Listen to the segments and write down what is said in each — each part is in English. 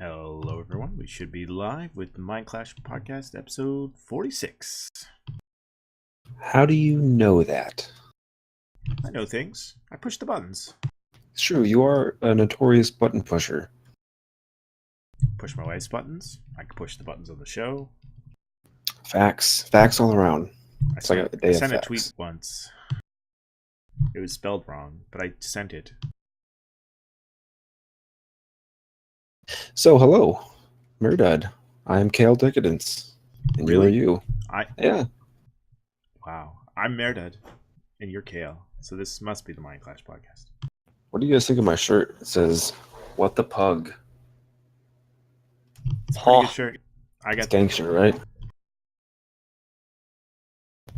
Hello, everyone. We should be live with the Mind Clash podcast, episode 46. How do you know that? I know things. I push the buttons. It's true, you are a notorious button pusher. Push my wife's buttons. I can push the buttons on the show. Facts. Facts all around. I day of sent a facts. tweet once. It was spelled wrong, but I sent it. So, hello, Meredudd. I am Kael Decadence. And Really? you are you. Yeah. Wow. I'm Meredudd, and you're Kael. So this must be the Mind Clash podcast. What do you guys think of my shirt? It says, "What the pug?" It's a pretty good shirt. It's gangster, right?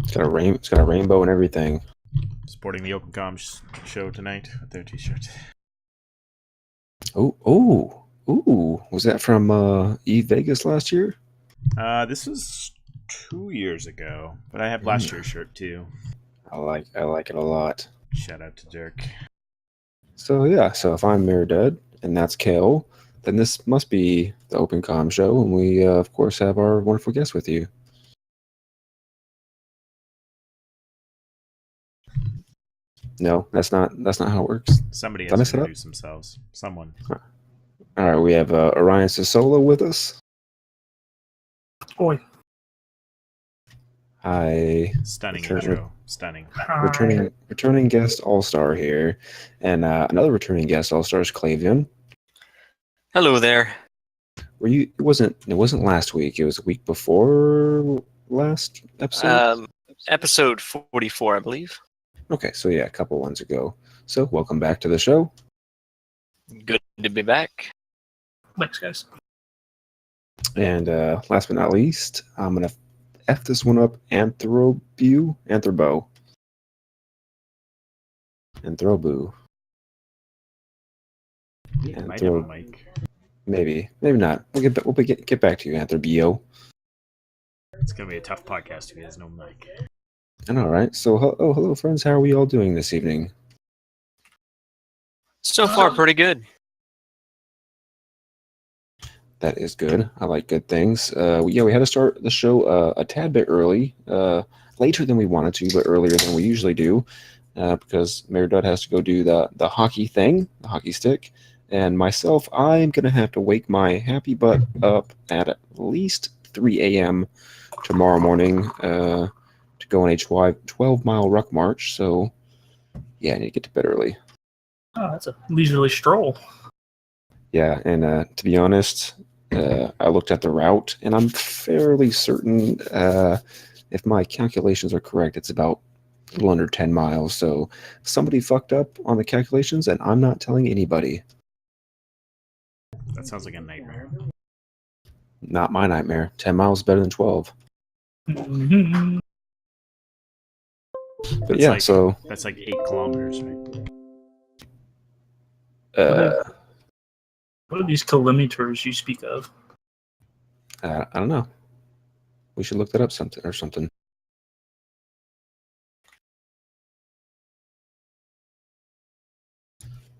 It's got a rainbow and everything. Supporting the OpenCom show tonight with their t-shirt. Ooh. Was that from Eve Vegas last year? This was 2 years ago, but I have last year's shirt too. I like it a lot. Shout out to Dirk. So if I'm Meredudd and that's Kael, then this must be the OpenCom show, and we of course have our wonderful guest with you. No, that's not how it works. Somebody Did I has mess to it up? introduce themselves. Someone. All right, we have Orion Sa-Solo with us. Oi. Hi. Stunning intro. Stunning. Returning guest all-star here, and another returning guest all-star is Claevyan. Hello there. It wasn't last week. It was a week before last episode. Episode 44, I believe. Okay, so yeah, a couple ones ago. So welcome back to the show. Good to be back. Thanks, guys. And last but not least, I'm gonna F this one up. Anthrobeau. Yeah, might have a mic. Maybe not. We'll get back to you, Anthrobeau. It's gonna be a tough podcast if he has no mic. I know, right? So, hello, friends. How are we all doing this evening? So far, pretty good. That is good. I like good things. We had to start the show a tad bit early, later than we wanted to, but earlier than we usually do, because Meredudd has to go do the hockey thing, the hockey stick, and myself, I'm gonna have to wake my happy butt up at least 3 a.m. tomorrow morning to go on a 12-mile ruck march. So, yeah, I need to get to bed early. Oh, that's a leisurely stroll. Yeah, and to be honest, I looked at the route, and I'm fairly certain, if my calculations are correct, it's about a little under 10 miles. So somebody fucked up on the calculations, and I'm not telling anybody. That sounds like a nightmare. Not my nightmare. 10 miles is better than 12. Mm-hmm. But yeah, so... That's like 8 kilometers, right? What are these kilometers you speak of? I don't know. We should look that up something.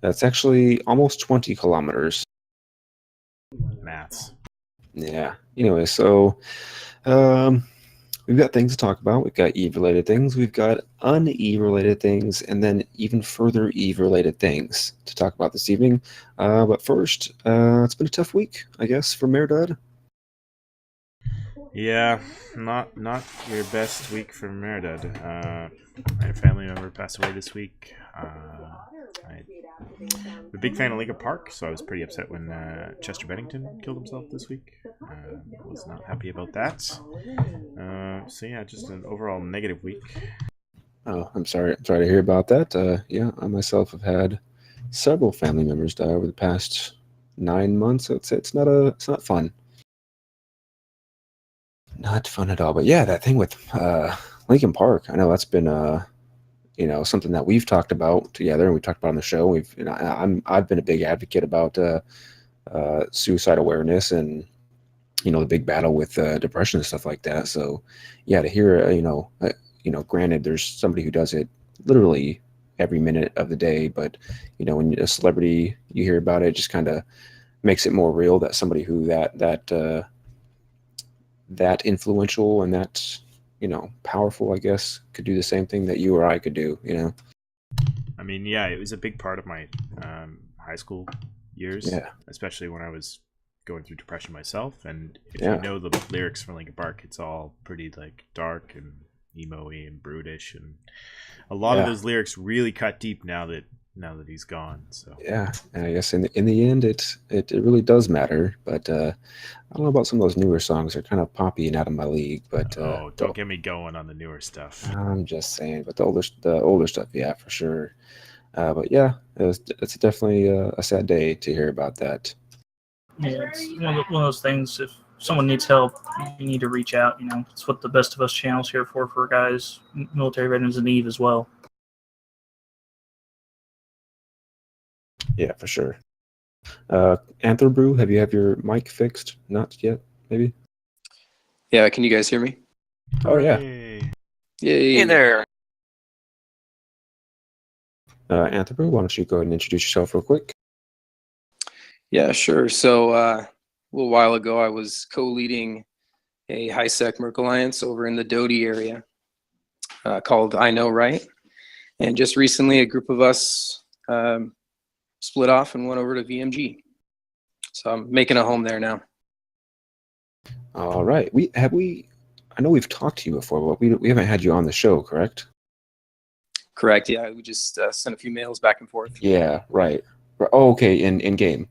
That's actually almost 20 kilometers. Maths. Yeah. Anyway, so we've got things to talk about. We've got Eve-related things. We've got un-Eve-related things, and then even further Eve-related things to talk about this evening. But first, it's been a tough week, I guess, for Meredudd. Yeah, not your best week for Meredudd. I had a family member pass away this week. I'm a big fan of Lincoln Park, so I was pretty upset when Chester Bennington killed himself this week. Was not happy about that. So yeah, just an overall negative week. Oh, I'm sorry to hear about that. Yeah, I myself have had several family members die over the past 9 months. So it's not fun. Not fun at all. But yeah, that thing with Lincoln Park, I know that's been something that we've talked about together, and we talked about on the show. I've been a big advocate about suicide awareness and the big battle with depression and stuff like that. So yeah, to hear granted, there's somebody who does it literally every minute of the day, but when a celebrity, you hear about it, just kind of makes it more real that somebody who that influential and that powerful, I guess, could do the same thing that you or I could do. I mean, yeah, it was a big part of my high school years, Yeah. especially when I was going through depression myself. And if Yeah. you know the lyrics from Linkin Park, it's all pretty like dark and emo-y and brutish, and a lot of Yeah. those lyrics really cut deep now that he's gone. So Yeah, and I guess in the end, it really does matter. But I don't know about some of those newer songs. They're kind of poppy and out of my league. But don't get me going on the newer stuff. I'm just saying. But the older stuff, yeah, for sure. But yeah, it's definitely a sad day to hear about that. Yeah, it's one of those things. If someone needs help, you need to reach out. It's what the Best of Us channel's here for guys, military veterans in need as well. Yeah, for sure. Anthrobeau, have your mic fixed? Not yet, maybe. Yeah, can you guys hear me? Oh yeah. Hooray. Yay. Hey there. Anthrobeau, why don't you go ahead and introduce yourself real quick? Yeah, sure. So a little while ago, I was co-leading a high-sec Merc Alliance over in the Dodie area called I Know Right. And just recently, a group of us split off and went over to VMG. So I'm making a home there now. All right. I know we've talked to you before, but we haven't had you on the show, correct? Correct. Yeah, we just sent a few mails back and forth. Yeah, right. Oh, okay, in game.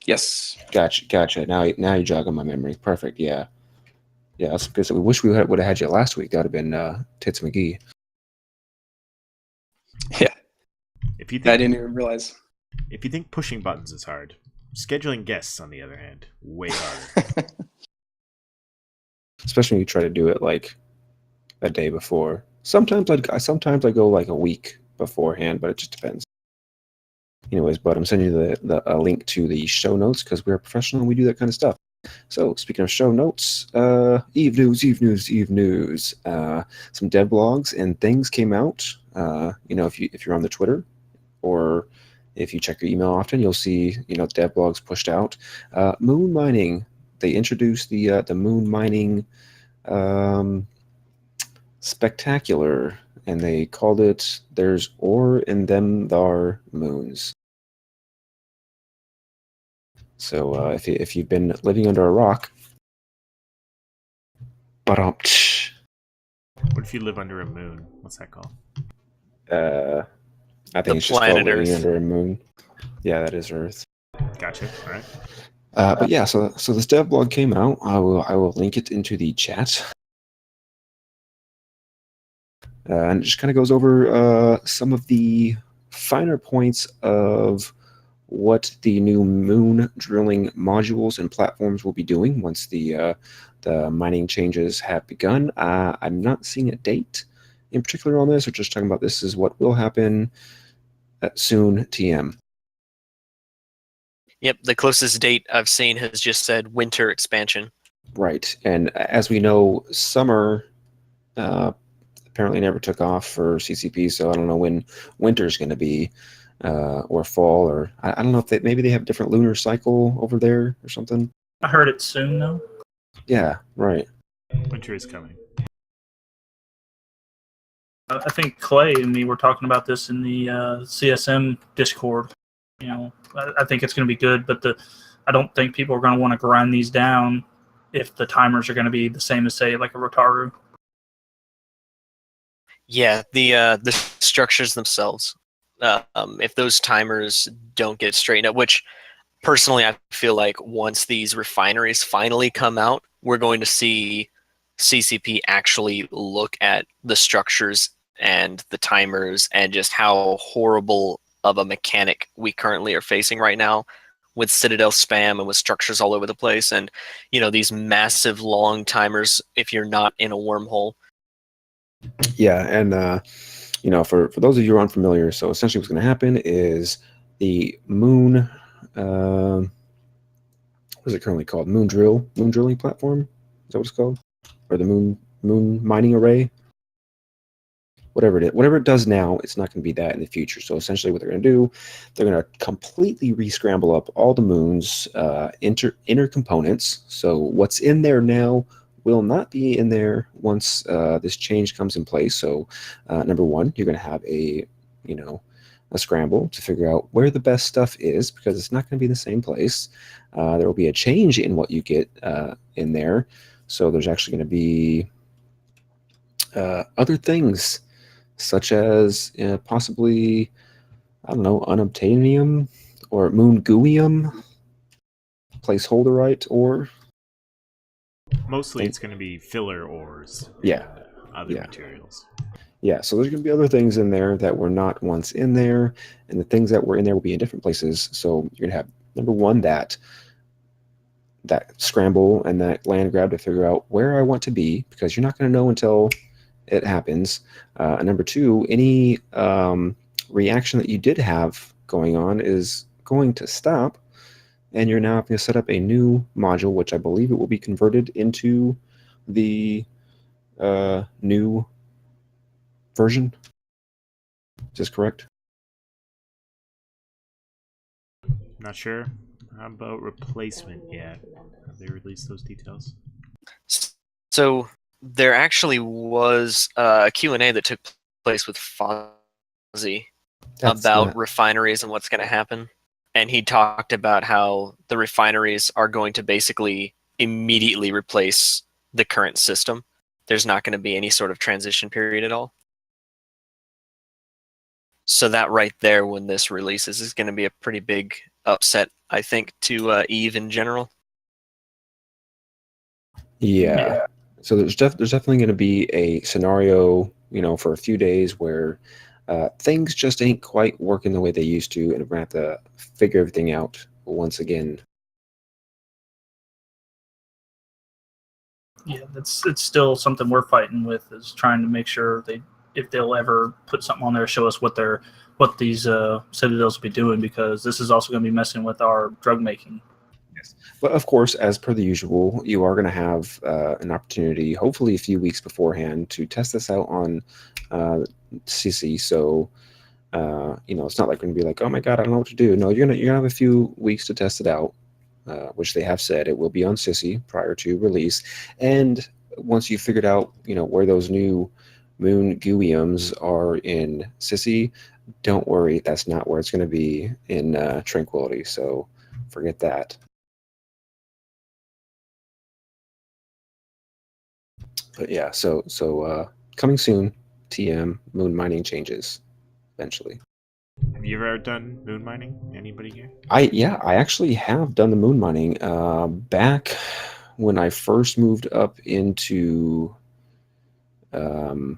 Yes. Gotcha. Now you jog on my memory. Perfect. Yeah. That's good. We wish we would have had you last week. That would have been Tits McGee. Yeah. If you I think didn't even realize. if you think pushing buttons is hard, scheduling guests, on the other hand, way harder. Especially when you try to do it like a day before. Sometimes I go like a week beforehand, but it just depends. Anyways, but I'm sending you a link to the show notes because we're professional and we do that kind of stuff. So speaking of show notes, Eve news. Some dev blogs and things came out. If you're on the Twitter or if you check your email often, you'll see dev blogs pushed out. Moon mining. They introduced the moon mining spectacular, and they called it "There's Ore in Them Thar Moons." So if you've been living under a rock, What if you live under a moon? What's that called? I think The it's just called planet living Earth. under a moon. Yeah, that is Earth. Gotcha. All right. But yeah, so this dev blog came out. I will link it into the chat. And it just kind of goes over some of the finer points of what the new moon drilling modules and platforms will be doing once the mining changes have begun. I'm not seeing a date in particular on this. We're just talking about this is what will happen soon, TM. Yep, the closest date I've seen has just said winter expansion. Right, and as we know, summer apparently never took off for CCP, so I don't know when winter's going to be, or fall, or I don't know if maybe they have a different lunar cycle over there or something. I heard it soon, though. Yeah, right. Winter is coming. I think Clay and me were talking about this in the CSM Discord. I think it's going to be good, but I don't think people are going to want to grind these down if the timers are going to be the same as, say, like a Rotaru. Yeah, the structures themselves. If those timers don't get straightened up, which personally I feel like once these refineries finally come out, we're going to see CCP actually look at the structures and the timers and just how horrible of a mechanic we currently are facing right now with Citadel spam and with structures all over the place and these massive long timers if you're not in a wormhole. Yeah, and for those of you who are unfamiliar, so essentially what's going to happen is the moon, what is it currently called? Moon drilling platform? Is that what it's called? Or the moon mining array? whatever it does now, it's not going to be that in the future. So essentially what they're going to do, they're going to completely re-scramble up all the moon's inner components. So what's in there now will not be in there once this change comes in place. So number one, you're going to have a scramble to figure out where the best stuff is, because it's not going to be the same place. There will be a change in what you get in there. So there's actually going to be other things, such as possibly, I don't know, unobtainium or moongooium, placeholderite ore. Mostly it's going to be filler ores. Yeah. And other materials. Yeah, so there's going to be other things in there that were not once in there, and the things that were in there will be in different places. So you're going to have, number one, that scramble and that land grab to figure out where I want to be, because you're not going to know until it happens. And number two, any reaction that you did have going on is going to stop, and you're now going to set up a new module, which I believe it will be converted into the new version. Is this correct? Not sure. How about replacement yet? Have they released those details? So there actually was a Q&A that took place with Fozzie about refineries and what's going to happen. And he talked about how the refineries are going to basically immediately replace the current system. There's not going to be any sort of transition period at all. So that right there, when this releases, is going to be a pretty big upset, I think, to EVE in general. Yeah. So there's definitely going to be a scenario, for a few days where things just ain't quite working the way they used to, and we're going to have to figure everything out once again. Yeah, it's still something we're fighting with, is trying to make sure if they'll ever put something on there, show us what these citadels will be doing, because this is also going to be messing with our drug making. Yes. But of course, as per the usual, you are going to have an opportunity, hopefully a few weeks beforehand, to test this out on CC. So it's not like we're going to be like, oh my god, I don't know what to do. No, you're gonna have a few weeks to test it out, which they have said it will be on Sissy prior to release. And once you've figured out, where those new moon gooiums are in Sissy, don't worry, that's not where it's going to be in Tranquility. So forget that. But yeah, so coming soon, TM moon mining changes eventually. Have you ever done moon mining? Anybody here? I actually have done the moon mining back when I first moved up into the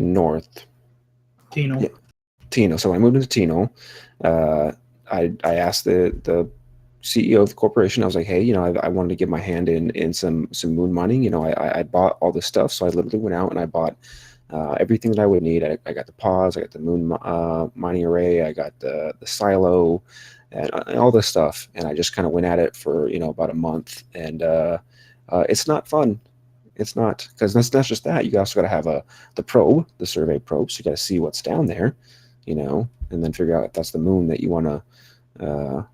north. Tino. Yeah, Tino. So when I moved into Tino, I asked the CEO of the corporation. I was like, hey, I wanted to get my hand in some moon mining. I bought all this stuff, so I literally went out and I bought everything that I would need. I got the pods, I got the moon mining array, I got the silo, and all this stuff. And I just kind of went at it for about a month, and it's not fun. It's not, because that's not just that. You also got to have the probe, the survey probe, so you got to see what's down there, and then figure out if that's the moon that you want to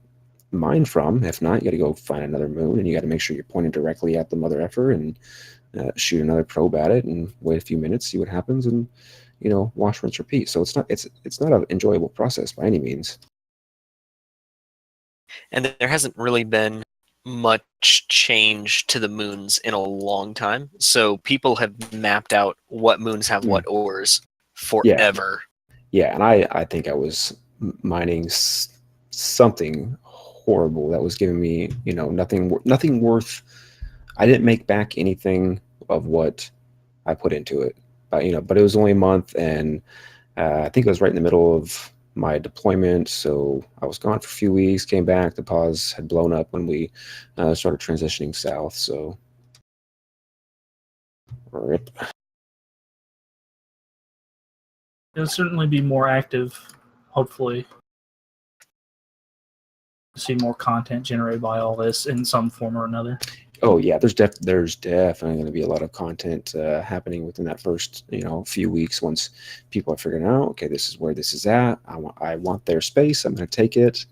mine from. If not, you got to go find another moon, and you got to make sure you're pointing directly at the mother effer and shoot another probe at it and wait a few minutes, see what happens, and wash, rinse, repeat. So it's not an enjoyable process by any means. And there hasn't really been much change to the moons in a long time. So people have mapped out what moons have what ores forever. Yeah, and I think I was mining something horrible that was giving me nothing worth. I didn't make back anything of what I put into it, but it was only a month, and I think it was right in the middle of my deployment, so I was gone for a few weeks, came back, the pause had blown up when we started transitioning south, so rip. It'll certainly be more active, hopefully. See more content generated by all this in some form or another. Oh yeah, there's definitely going to be a lot of content happening within that first few weeks once people are figuring out, okay, this is where this is at. I want their space. I'm going to take it,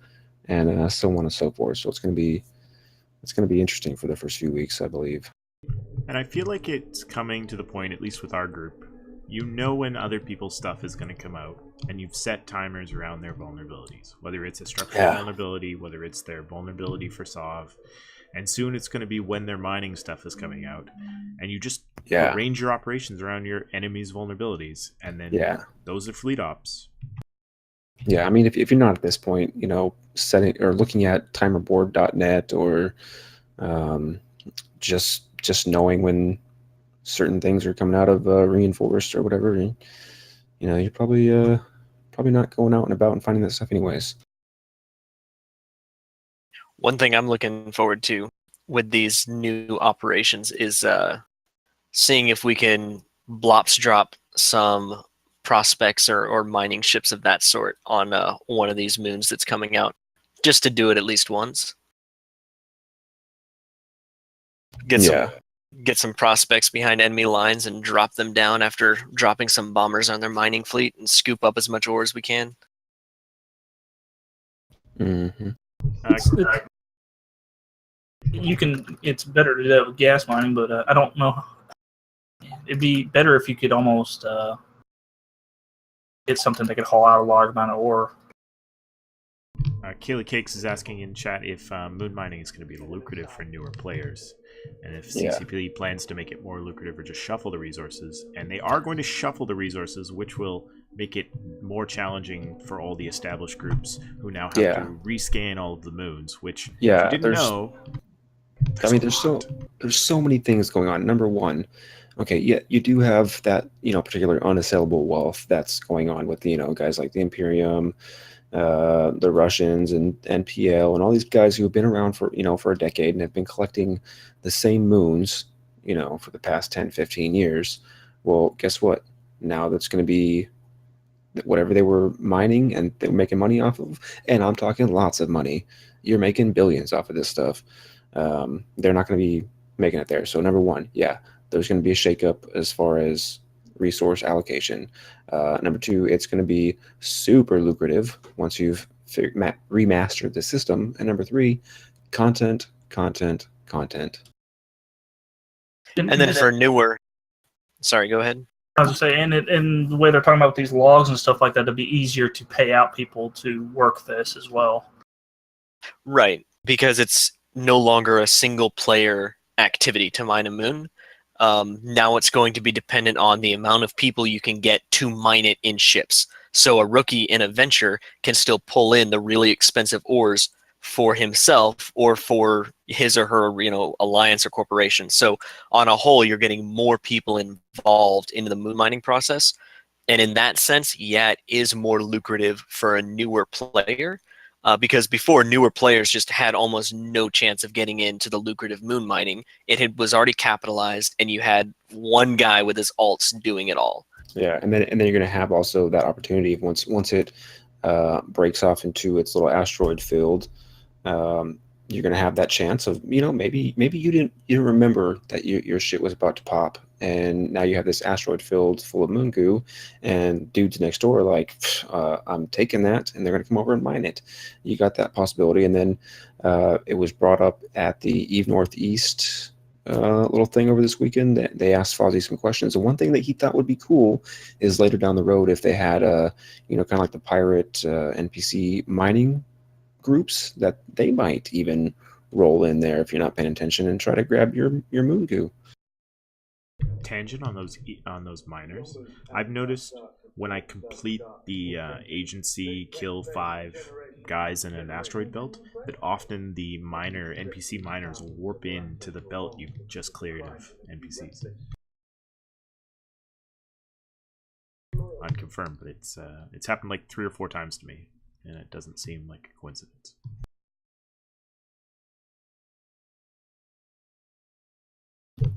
and so on and so forth. So it's going to be interesting for the first few weeks, I believe. And I feel like it's coming to the point, at least with our group, you know when other people's stuff is going to come out, and you've set timers around their vulnerabilities. Whether it's a structural vulnerability, whether it's their vulnerability for Sov, and soon it's going to be when their mining stuff is coming out, and you just arrange your operations around your enemy's vulnerabilities, and then those are fleet ops. Yeah, I mean, if you're not at this point, setting or looking at timerboard.net or just knowing when certain things are coming out of reinforced or whatever, you're probably not going out and about and finding that stuff anyways. One thing I'm looking forward to with these new operations is seeing if we can blops drop some prospects or mining ships of that sort on one of these moons that's coming out, just to do it at least once. Get some prospects behind enemy lines and drop them down after dropping some bombers on their mining fleet and scoop up as much ore as we can. Mm-hmm. It's better to do that with gas mining, but I don't know. It'd be better if you could almost get something that could haul out a large amount of ore. Kaylee Cakes is asking in chat if moon mining is going to be lucrative for newer players, and if CCP plans to make it more lucrative or just shuffle the resources. And they are going to shuffle the resources, which will make it more challenging for all the established groups who now have to rescan all of the moons, which if you didn't know. There's so many things going on. Number one, okay, you do have that particular unassailable wealth that's going on with guys like the Imperium, the Russians and PL and all these guys who have been around for for a decade and have been collecting the same moons for the past 10-15 years. Well, guess what? Now that's going to be whatever they were mining and they were making money off of, and I'm talking lots of money. You're making billions off of this stuff. They're not going to be making it there. So number one, there's going to be a shakeup as far as resource allocation. Number two, it's going to be super lucrative once you've remastered the system. And number three, content. And then for newer, sorry, go ahead. I was going to say, and the way they're talking about these logs and stuff like that, it'd be easier to pay out people to work this as well. Right, because it's no longer a single player activity to mine a moon. Now it's going to be dependent on the amount of people you can get to mine it in ships. So a rookie in a venture can still pull in the really expensive ores for himself or for his or her, alliance or corporation. So on a whole, you're getting more people involved in the moon mining process. And in that sense, it is more lucrative for a newer player. Because before, newer players just had almost no chance of getting into the lucrative moon mining. Was already capitalized, and you had one guy with his alts doing it all. Yeah, and then you're going to have also that opportunity once it breaks off into its little asteroid field. You're going to have that chance of maybe you didn't remember that your shit was about to pop, and now you have this asteroid field full of moon goo, and dudes next door are like, I'm taking that, and they're going to come over and mine it. You got that possibility. And then it was brought up at the Eve Northeast little thing over this weekend. They asked Fozzie some questions, and one thing that he thought would be cool is later down the road if they had kind of like the pirate NPC mining groups, that they might even roll in there if you're not paying attention and try to grab your moon goo. Tangent on those miners. I've noticed when I complete the agency kill 5 guys in an asteroid belt, that often the NPC miners warp into the belt you just cleared of NPCs. Unconfirmed, but it's happened like 3 or 4 times to me, and it doesn't seem like a coincidence.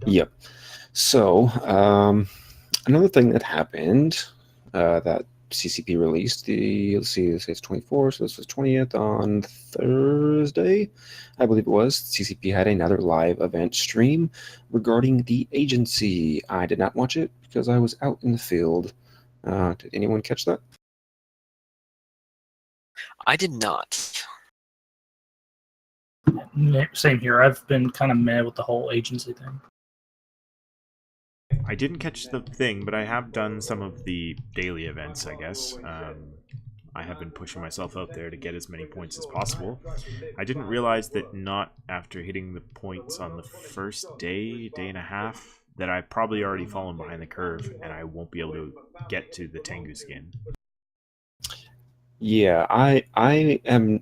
Yep. So another thing that happened that CCP released the, let's see, it's 24th, so this was 20th on Thursday, I believe it was. CCP had another live event stream regarding the agency. I did not watch it because I was out in the field. Did anyone catch that? I did not. Same here. I've been kind of mad with the whole agency thing. I didn't catch the thing, but I have done some of the daily events, I guess. I have been pushing myself out there to get as many points as possible. I didn't realize that not after hitting the points on the first day and a half, that I've probably already fallen behind the curve and I won't be able to get to the Tengu skin. Yeah, I am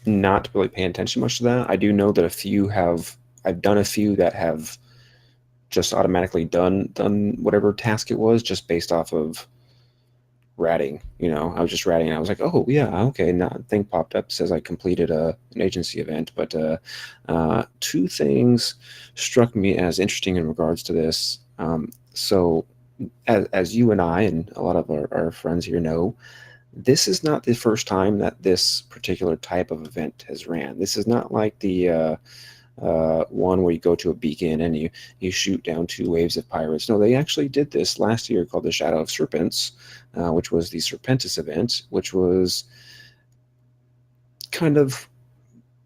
not really paying attention much to that. I do know that I've done a few that have just automatically done whatever task it was just based off of ratting. I was just ratting and I was like, oh yeah, okay, now a thing popped up, says I completed an agency event. But two things struck me as interesting in regards to this. So as you and I and a lot of our friends here know, this is not the first time that this particular type of event has ran. This is not like the one where you go to a beacon and you shoot down 2 waves of pirates. No, they actually did this last year, called the Shadow of Serpents, which was the Serpentis event, which was kind of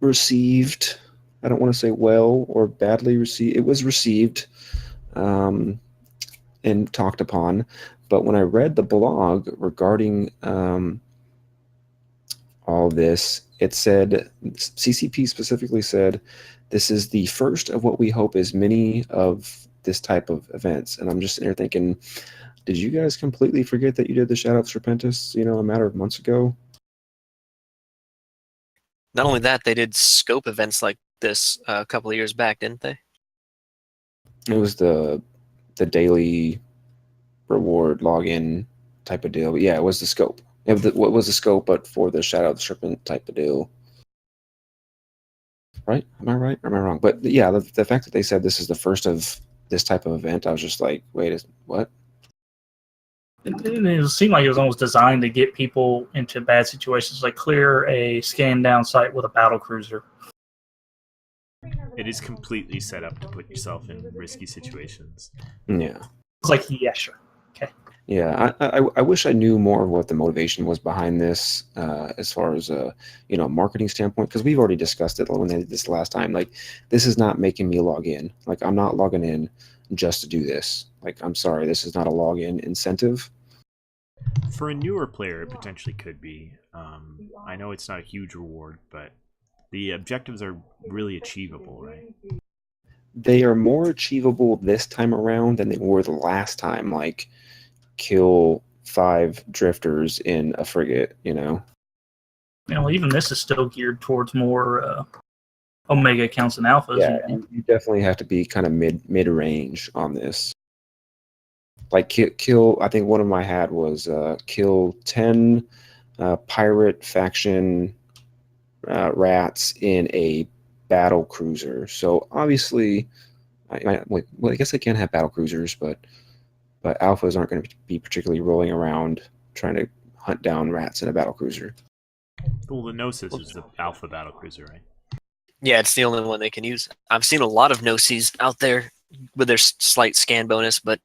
received, I don't want to say well or badly received. It was received and talked upon. But when I read the blog regarding all this, it said, CCP specifically said, this is the first of what we hope is many of this type of events. And I'm just sitting there thinking, did you guys completely forget that you did the Shadow of Serpentis, a matter of months ago? Not only that, they did scope events like this a couple of years back, didn't they? It was the daily reward login type of deal. But yeah, it was the scope. What was the scope, but for the Shadow of the Serpent type of deal? Right? Am I right? Or am I wrong? But yeah, the fact that they said this is the first of this type of event, I was just like, wait, what? It seemed like it was almost designed to get people into bad situations, like clear a scan down site with a battle cruiser. It is completely set up to put yourself in risky situations. Yeah. It's like, yeah, sure. Okay. Yeah, I wish I knew more of what the motivation was behind this, as far as marketing standpoint, because we've already discussed it when they did this last time. Like, this is not making me log in. Like, I'm not logging in just to do this. Like, I'm sorry, this is not a login incentive. For a newer player, it potentially could be. I know it's not a huge reward, but the objectives are really achievable, right? They are more achievable this time around than they were the last time. Like, kill 5 drifters in a frigate, Even this is still geared towards more Omega accounts and alphas. Yeah, you definitely have to be kind of mid range on this. Like kill. I think one of my had was kill 10 pirate faction rats in a battle cruiser. So obviously, I guess they can have battle cruisers, but alphas aren't going to be particularly rolling around trying to hunt down rats in a battle cruiser. Well, the Gnosis is the alpha battle cruiser, right? Yeah, it's the only one they can use. I've seen a lot of Gnosis out there with their slight scan bonus, but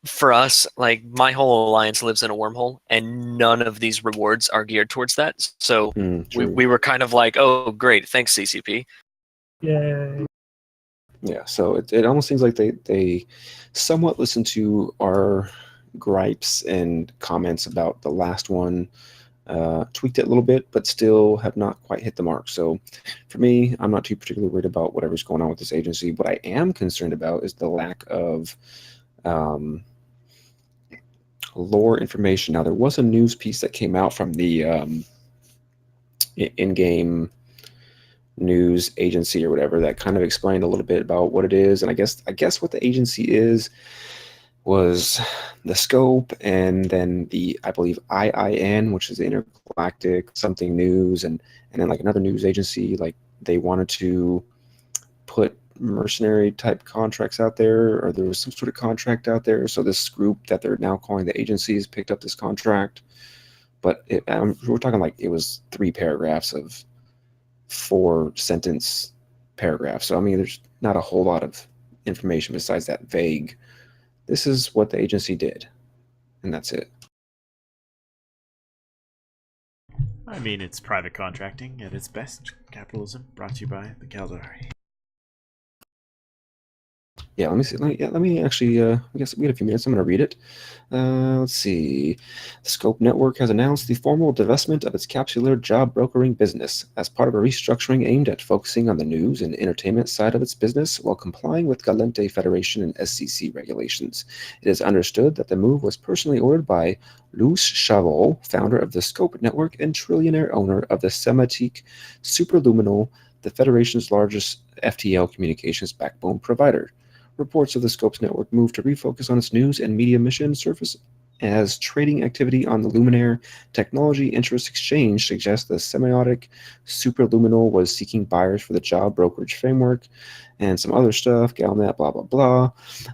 for us, like, my whole alliance lives in a wormhole, and none of these rewards are geared towards that. So we were kind of like, oh, great, thanks, CCP. Yay. Yeah, so it almost seems like they somewhat listened to our gripes and comments about the last one, tweaked it a little bit, but still have not quite hit the mark. So for me, I'm not too particularly worried about whatever's going on with this agency. What I am concerned about is the lack of lore information. Now, there was a news piece that came out from the in-game news agency or whatever that kind of explained a little bit about what it is. And I guess what the agency was the scope, and then I believe IIN, which is the Intergalactic something news, and then like another news agency, like they wanted to put mercenary type contracts out there, or there was some sort of contract out there. So this group that they're now calling the agencies picked up this contract. But we're talking like it was 3 paragraphs of 4-sentence paragraphs. So, I mean, there's not a whole lot of information besides that vague, this is what the agency did, and that's it. I mean, it's private contracting at its best. Capitalism, brought to you by the Caldari. Yeah, let me see. Let me actually. I guess we had a few minutes. I'm going to read it. Let's see. The Scope Network has announced the formal divestment of its capsular job brokering business as part of a restructuring aimed at focusing on the news and entertainment side of its business while complying with Galente Federation and SCC regulations. It is understood that the move was personally ordered by Luce Chavot, founder of the Scope Network and trillionaire owner of the Sematique Superluminal, the Federation's largest FTL communications backbone provider. Reports of the Scopes Network move to refocus on its news and media mission surface as trading activity on the Luminaire Technology Interest Exchange suggests the Semiotic Superluminal was seeking buyers for the job brokerage framework and some other stuff, Galnet, blah, blah, blah.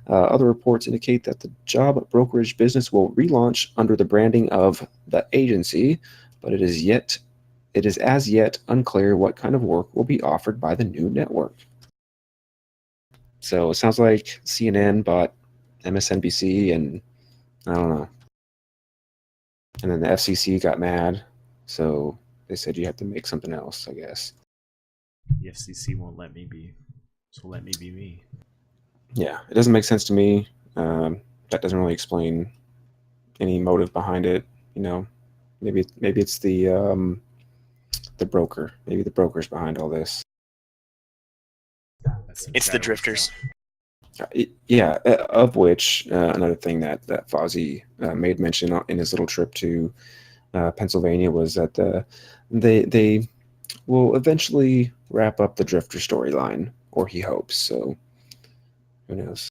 Other reports indicate that the job brokerage business will relaunch under the branding of the agency, but it is as yet unclear what kind of work will be offered by the new network. So it sounds like CNN bought MSNBC, and I don't know. And then the FCC got mad, so they said you have to make something else, I guess. The FCC won't let me be, so let me be me. Yeah, it doesn't make sense to me. That doesn't really explain any motive behind it. You know, maybe it's the broker. Maybe the broker's behind all this. It's the drifters. Yeah, of which another thing that Fozzie made mention in his little trip to Pennsylvania was that they will eventually wrap up the drifter storyline, or he hopes. So who knows?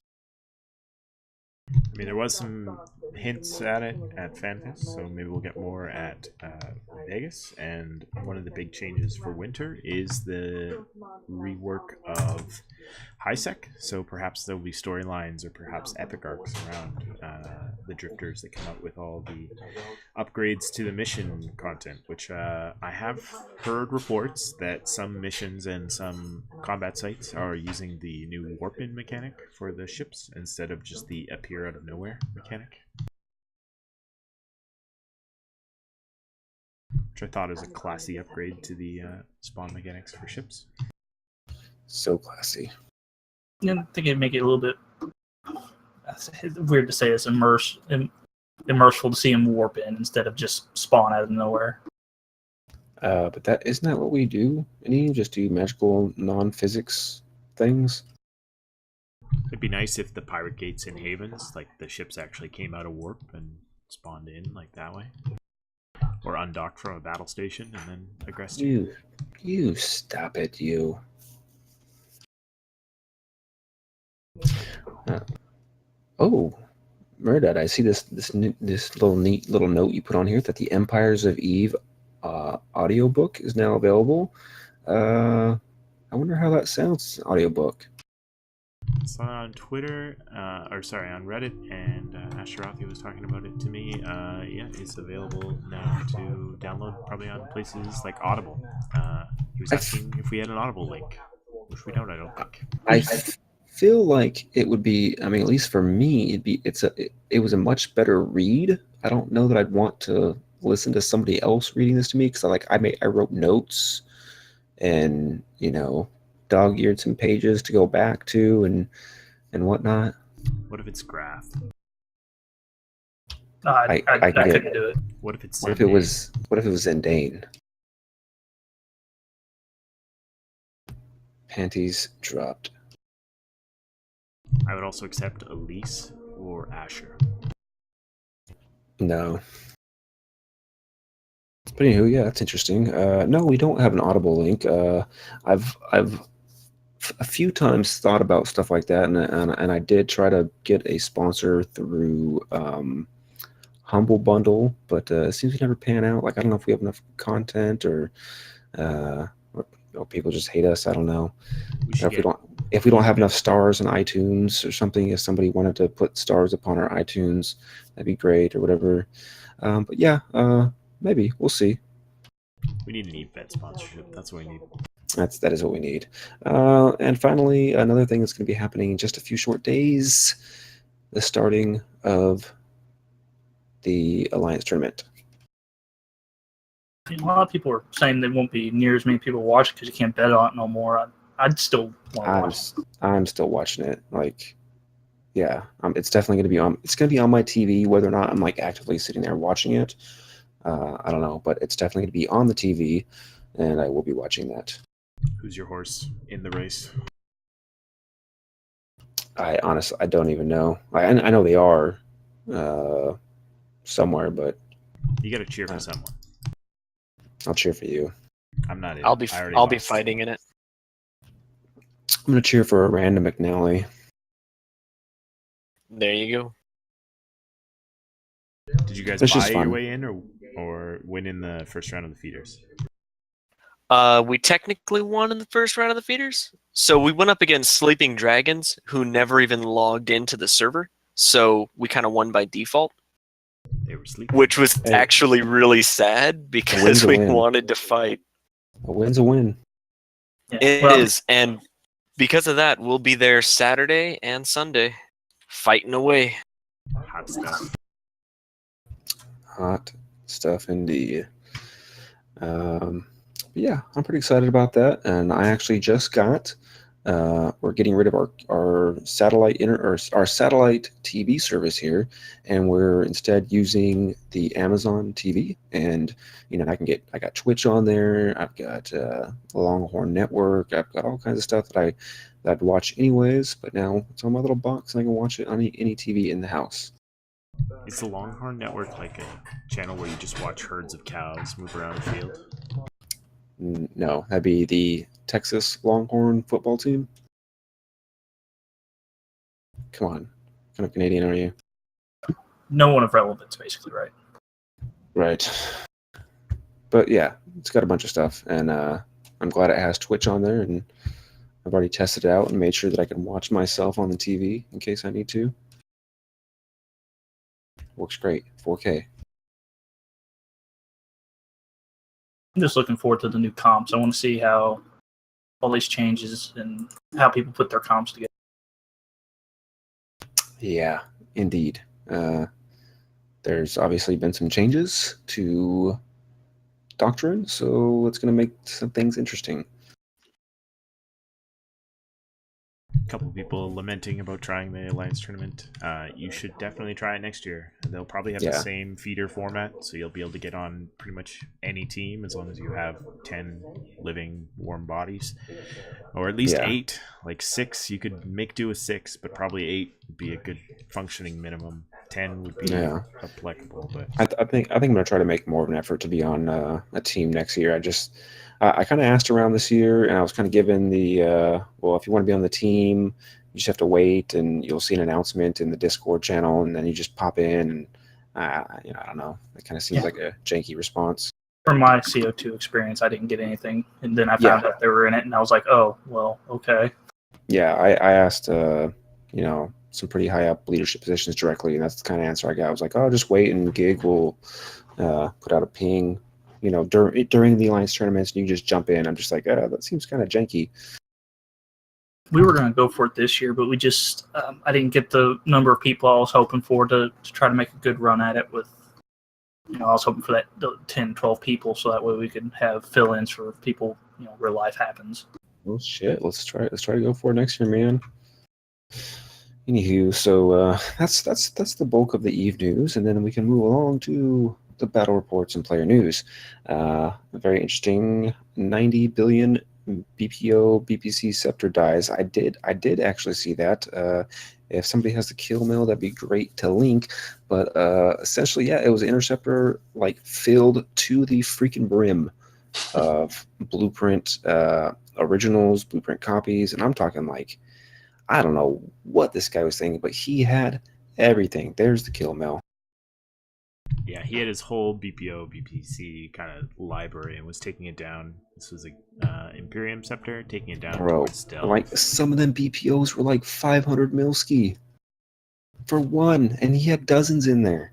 I mean, there was some hints at it at FanFest, so maybe we'll get more at Vegas. And one of the big changes for winter is the rework of HiSec. So perhaps there'll be storylines or perhaps epic arcs around the drifters that come out with all the upgrades to the mission content, which I have heard reports that some missions and some combat sites are using the new warp-in mechanic for the ships instead of just the appear out of nowhere mechanic, which I thought is a classy upgrade to the spawn mechanics for ships. So classy. I think it'd make it a little bit weird to say it's immersive to see him warp in instead of just spawn out of nowhere. But that isn't that what we do? And you just do magical non-physics things. It'd be nice if the pirate gates in havens, like the ships actually came out of warp and spawned in like that way, or undocked from a battle station and then aggressed you. You stop it, you. Oh, Meredudd, I see this little neat little note you put on here that the Empires of Eve audiobook is now available. I wonder how that sounds, audiobook. Saw it on Twitter, on Reddit, and Ashtarothi was talking about it to me. Yeah, it's available now to download, probably on places like Audible. He was asking if we had an Audible link, which we don't, I don't think. I feel like it would be. I mean, at least for me, it was a much better read. I don't know that I'd want to listen to somebody else reading this to me because I wrote notes, and dog-eared some pages to go back to and whatnot. What if it's graph? I couldn't do it. What if it's What if it was Zendane? Panties dropped. I would also accept Elise or Asher. No. But anywho, yeah, that's interesting. No, we don't have an Audible link. I've a few times thought about stuff like that, and I did try to get a sponsor through Humble Bundle, but it seems to never pan out. Like, I don't know if we have enough content or people just hate us. I don't know. We should get if we don't have enough stars on iTunes or something, if somebody wanted to put stars upon our iTunes, that'd be great or whatever. But yeah, maybe we'll see. We need an eBet sponsorship. That's what we need. That is what we need. And finally, another thing that's going to be happening in just a few short days: the starting of the Alliance tournament. A lot of people are saying there won't be near as many people watching because you can't bet on it no more. I'd still want to watch it. I'm still watching it. Like, yeah, it's definitely going to be on. It's going to be on my TV, whether or not I'm like actively sitting there watching it. I don't know, but it's definitely going to be on the TV, and I will be watching that. Who's your horse in the race? I don't even know. I know they are somewhere, but You got to cheer for someone. I'll cheer for you. I'm not in. I'll be lost. fighting in it. I'm going to cheer for a random McNally. There you go. Did you guys It's buy just your fun. way in or win in the first round of the feeders? We technically won in the first round of the feeders. So we went up against Sleeping Dragons, who never even logged into the server. So we kind of won by default, They were sleeping. which was Hey. actually really sad because win's a we win. wanted to fight. A win's a win. Yeah. It Well, is, and because of that, we'll be there Saturday and Sunday, fighting away. Hot stuff. Hot stuff indeed. Yeah, I'm pretty excited about that. And I actually just got. We're getting rid of our satellite our satellite TV service here, and we're instead using the Amazon TV. And I got Twitch on there. I've got Longhorn Network. I've got all kinds of stuff that I'd watch anyways. But now it's on my little box, and I can watch it on any TV in the house. Is the Longhorn Network like a channel where you just watch herds of cows move around the field? No, that'd be the Texas Longhorn football team. Come on, what kind of Canadian are you? no one of relevance, basically, right? Right. But yeah, it's got a bunch of stuff, and I'm glad it has Twitch on there, and I've already tested it out and made sure that I can watch myself on the TV in case I need to. Works great, 4K. I'm just looking forward to the new comps. I want to see how all these changes and how people put their comps together. Yeah, indeed. There's obviously been some changes to Doctrine, so it's going to make some things interesting. A couple people lamenting about trying the Alliance tournament. You should definitely try it next year. They'll probably have the same feeder format, so you'll be able to get on pretty much any team as long as you have 10 living warm bodies, or at least 8. Like 6, you could make do with 6, but probably 8 would be a good functioning minimum. 10 would be applicable, but I think I'm going to try to make more of an effort to be on a team next year. I kind of asked around this year, and I was kind of given the well, if you want to be on the team, you just have to wait, and you'll see an announcement in the Discord channel, and then you just pop in, and I don't know. It kind of seems like a janky response. From my CO2 experience, I didn't get anything, and then I found out they were in it, and I was like, "Oh, well, okay." Yeah, I asked, some pretty high up leadership positions directly, and that's the kind of answer I got. I was like, "Oh, just wait, and Gig will put out a ping, during the Alliance tournaments, and you just jump in." I'm just like, that seems kind of janky. We were going to go for it this year, but we just I didn't get the number of people I was hoping for to try to make a good run at it with. I was hoping for the 10, 12 people, so that way we could have fill-ins for people, real life happens. Well, shit, let's try to go for it next year, man. Anywho, so that's the bulk of the Eve news, and then we can move along to the battle reports and player news. A very interesting 90 billion BPC Scepter dies. I did actually see that. If somebody has the kill mill, that'd be great to link. But essentially, it was an interceptor filled to the freaking brim of blueprint originals, blueprint copies, and I'm talking I don't know what this guy was thinking, but he had everything. There's the kill mill. Yeah, he had his whole BPO, BPC kind of library and was taking it down. This was a Imperium Scepter, taking it down Bro, towards Stealth. like some of them BPOs were like 500 milski for one, and he had dozens in there.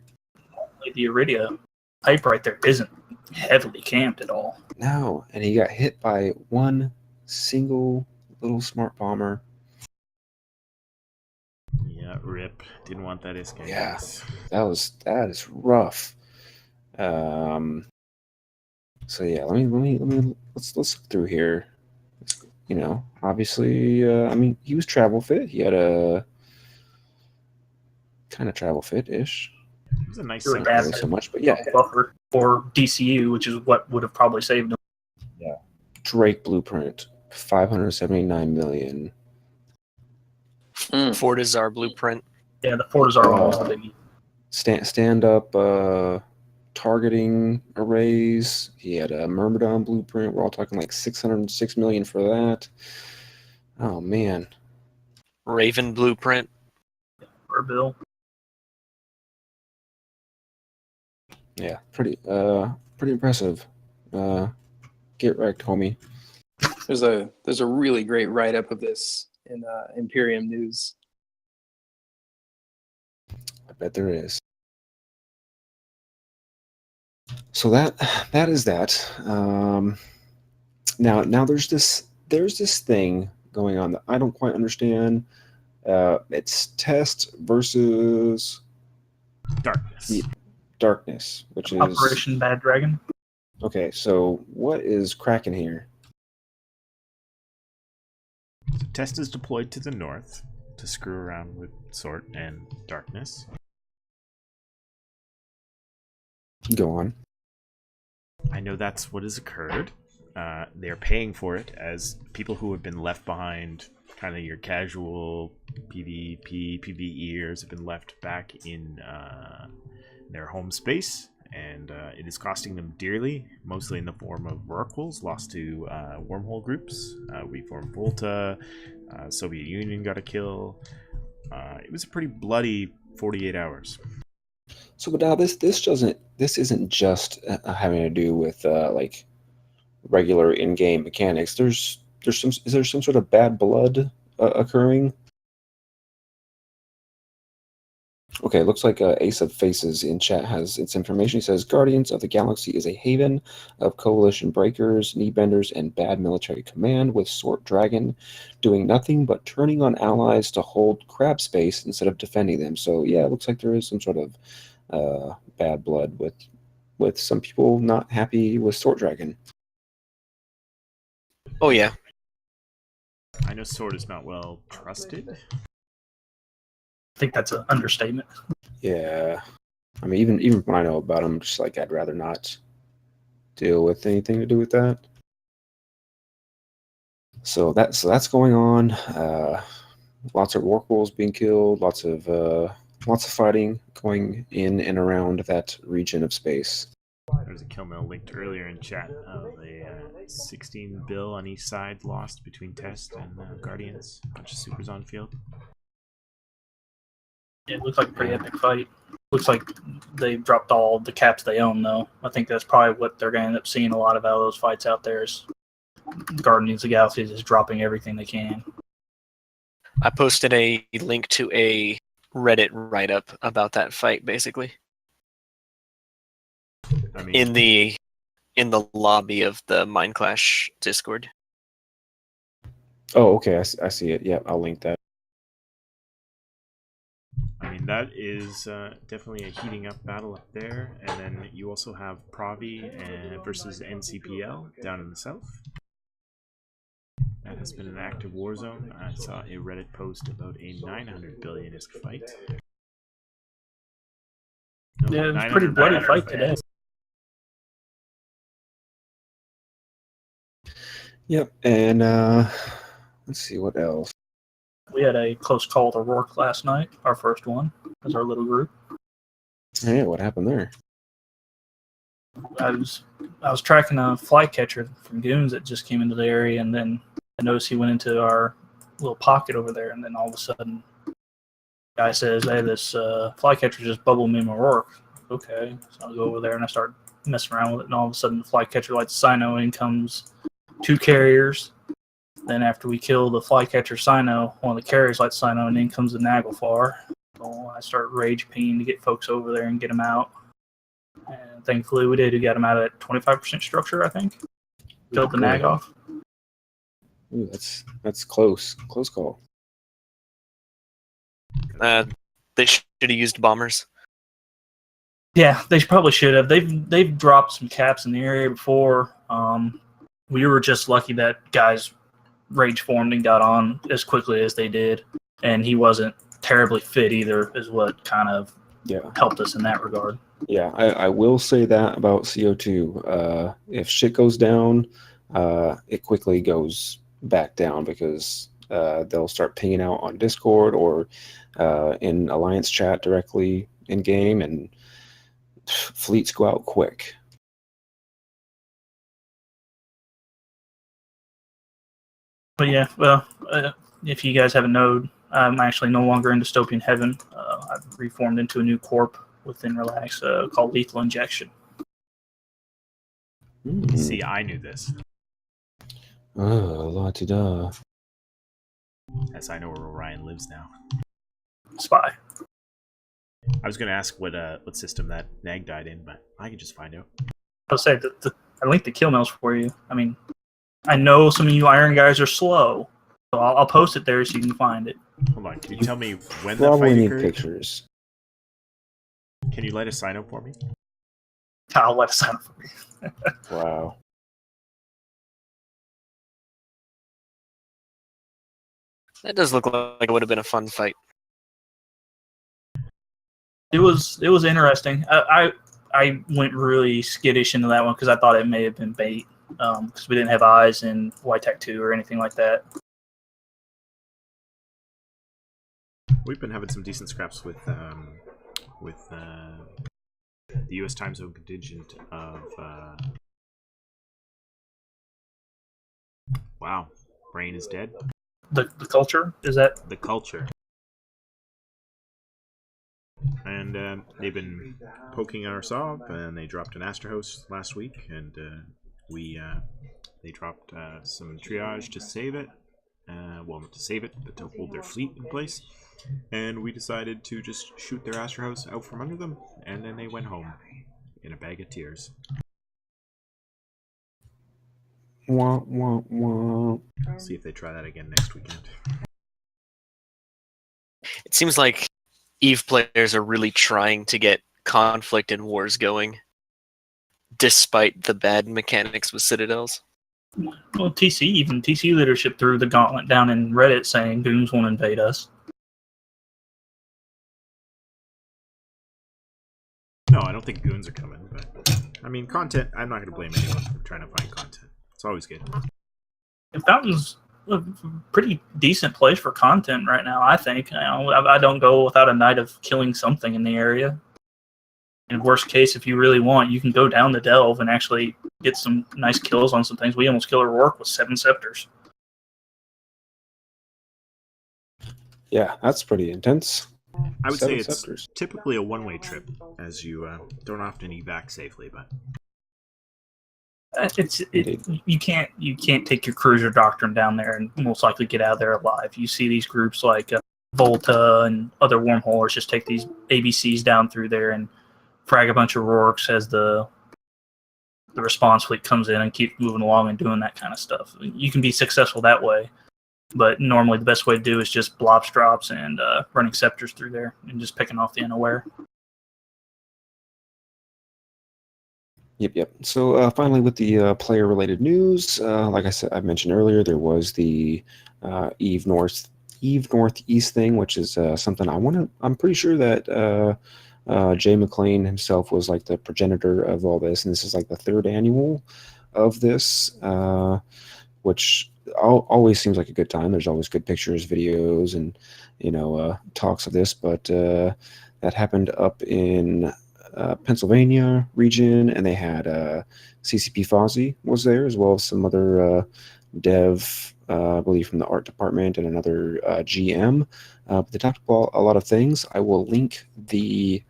Like the Iridia pipe right there isn't heavily camped at all. No, and he got hit by one single little smart bomber. Yeah, rip. Didn't want that Iska. Yeah. That is rough. So yeah, let's look through here. You know, obviously, I mean, he was travel fit. He had a kind of travel fit-ish. It was a nice Really scepter. Not really so much, but yeah. Buffer for DCU, which is what would have probably saved him. Yeah. Drake blueprint, 579 million. Ford is our blueprint. Yeah, the Fortizar one was the biggie. Stand up targeting arrays. He had a Myrmidon blueprint. We're all talking like 606 million for that. Oh man. Raven blueprint. For Bill. Yeah, pretty impressive. Get wrecked, homie. There's a really great write up of this in Imperium News. I bet there is. So that is that. Now there's this thing going on that I don't quite understand. It's test versus Darkness. darkness, which is Operation Bad Dragon. okay. So what is cracking here? So Test is deployed to the north to screw around with Sort and Darkness. Go on. I know that's what has occurred. They're paying for it as people who have been left behind, kind of your casual PvP, PvEers, have been left back in their home space, and it is costing them dearly, mostly in the form of oracles lost to wormhole groups. We formed Volta, Soviet Union got a kill. It was a pretty bloody 48 hours. So, but now this isn't just having to do with like regular in-game mechanics. Is there some sort of bad blood occurring? Okay, looks like Ace of Faces in chat has its information. He says, Guardians of the Galaxy is a haven of coalition breakers, knee-benders, and bad military command, with Sort Dragon doing nothing but turning on allies to hold crab space instead of defending them. So yeah, it looks like there is some sort of bad blood with some people not happy with Sort Dragon. Oh yeah. I know Sword is not well trusted. I think that's an understatement. Yeah, I mean, even when I know about him, just like I'd rather not deal with anything to do with that. So that's going on. Lots of oracles being killed. Lots of fighting going in and around that region of space. There's a kill mill linked earlier in chat of a 16 bill on each side lost between Test and Guardians. A bunch of supers on field. It looks like a pretty epic fight. Looks like they dropped all the caps they own, though. I think that's probably what they're going to end up seeing a lot of out of those fights out there is Guardians of the Galaxy is dropping everything they can. I posted a link to a Reddit write-up about that fight, basically. I mean, In the lobby of the Mindclash Discord. Oh, okay, I see it. Yeah, I'll link that. I mean, that is definitely a heating up battle up there. And then you also have Pravi versus NCPL down in the south. That has been an active war zone. I saw a Reddit post about a 900 billion-isk fight. No, Yeah, it was a 900 pretty bloody billion fight today. Yep, and let's see what else. We had a close call to Rourke last night, our first one, as our little group. Yeah, what happened there? I was tracking a flycatcher from Goons that just came into the area, and then I noticed he went into our little pocket over there, and then all of a sudden, the guy says, "Hey, this flycatcher just bubbled me in my Rourke." okay. So I go over there and I start messing around with it, and all of a sudden the flycatcher lights Sino, in comes 2 carriers. Then after we kill the flycatcher Sino, one of the carriers lights Sino, and in comes the Naglfar. So I start rage pinging to get folks over there and get them out. And thankfully we did. We got them out at 25% structure, I think. Killed the Nag off. Ooh, that's close. Close call. They should have used bombers. Yeah, they probably should have. They've dropped some caps in the area before. We were just lucky that guys rage formed and got on as quickly as they did, and he wasn't terribly fit either, is what kind of helped us in that regard. Yeah, I will say that about CO2. If shit goes down, it quickly goes back down because they'll start pinging out on Discord or in Alliance chat directly in game, and fleets go out quick. But yeah, well, if you guys haven't known, I'm actually no longer in dystopian heaven. I've reformed into a new corp within Relax called Lethal Injection. See, I knew this. La-ti-da. As I know where Orion lives now. Spy. I was going to ask what system that Nag died in, but I can just find out. I'll say that I linked the kill mails for you. I mean, I know some of you Iron guys are slow, so I'll post it there so you can find it. Hold on, can you tell me when that Probably fight need occurred? pictures. Can you light a sign up for me? I'll let it sign for you. Wow. That does look like it would have been a fun fight. It was interesting. I went really skittish into that one because I thought it may have been bait because we didn't have eyes in YTAC 2 or anything like that. We've been having some decent scraps with the U.S. time zone contingent of wow, Brain is dead. The culture is that The culture. And they've been poking at our SOB, and they dropped an Astra host last week, and they dropped some triage to save it. Well, not to save it, but to hold their fleet in place. And we decided to just shoot their Astra house out from under them, and then they went home in a bag of tears. Wah, wah, wah. See if they try that again next weekend. It seems like EVE players are really trying to get conflict and wars going, despite the bad mechanics with Citadels. well, TC leadership threw the gauntlet down in Reddit saying goons won't invade us. No, I don't think goons are coming, but I mean, content. I'm not going to blame anyone for trying to find content. It's always good. And Fountain's a pretty decent place for content right now, I think. I don't go without a night of killing something in the area. In worst case, if you really want, you can go down the Delve and actually get some nice kills on some things. We almost killed O'Rourke with 7 scepters. Yeah, that's pretty intense. I would 7 say it's scepters. typically a one-way trip, as you don't often evac safely, but You can't take your cruiser doctrine down there and most likely get out of there alive. You see these groups like Volta and other wormholers just take these ABCs down through there and frag a bunch of Rourkes as the response fleet comes in and keep moving along and doing that kind of stuff. You can be successful that way, but normally the best way to do is just blops drops and running scepters through there and just picking off the unaware. Yep. So finally, with the player-related news, like I mentioned earlier, there was the Eve Northeast thing, which is something I'm pretty sure that Jay McLean himself was like the progenitor of all this, and this is like the 3rd annual of this, which always seems like a good time. There's always good pictures, videos, and talks of this. But that happened up in Pennsylvania region, and they had CCP Fozzie was there, as well as some other dev, I believe from the art department, and another GM. But they talked about a lot of things. I will link the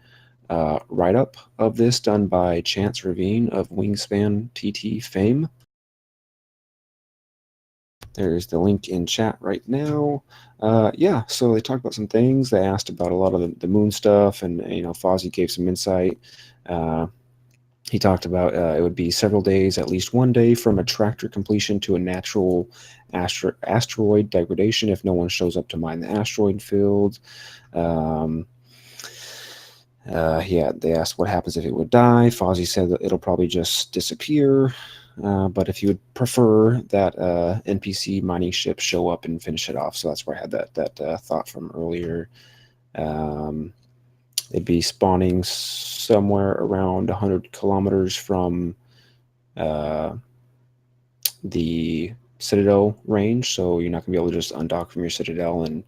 write-up of this done by Chance Ravine of Wingspan TT fame. There's the link in chat right now. Yeah, so they talked about some things. They asked about a lot of the moon stuff, and Fozzie gave some insight. He talked about it would be several days, at least one day, from a tractor completion to a natural asteroid degradation if no one shows up to mine the asteroid field. Yeah, they asked what happens if it would die. Fozzie said that it'll probably just disappear. But if you would prefer that NPC mining ships show up and finish it off, so that's where I had that thought from earlier. They'd be spawning somewhere around 100 kilometers from the Citadel range, so you're not going to be able to just undock from your Citadel and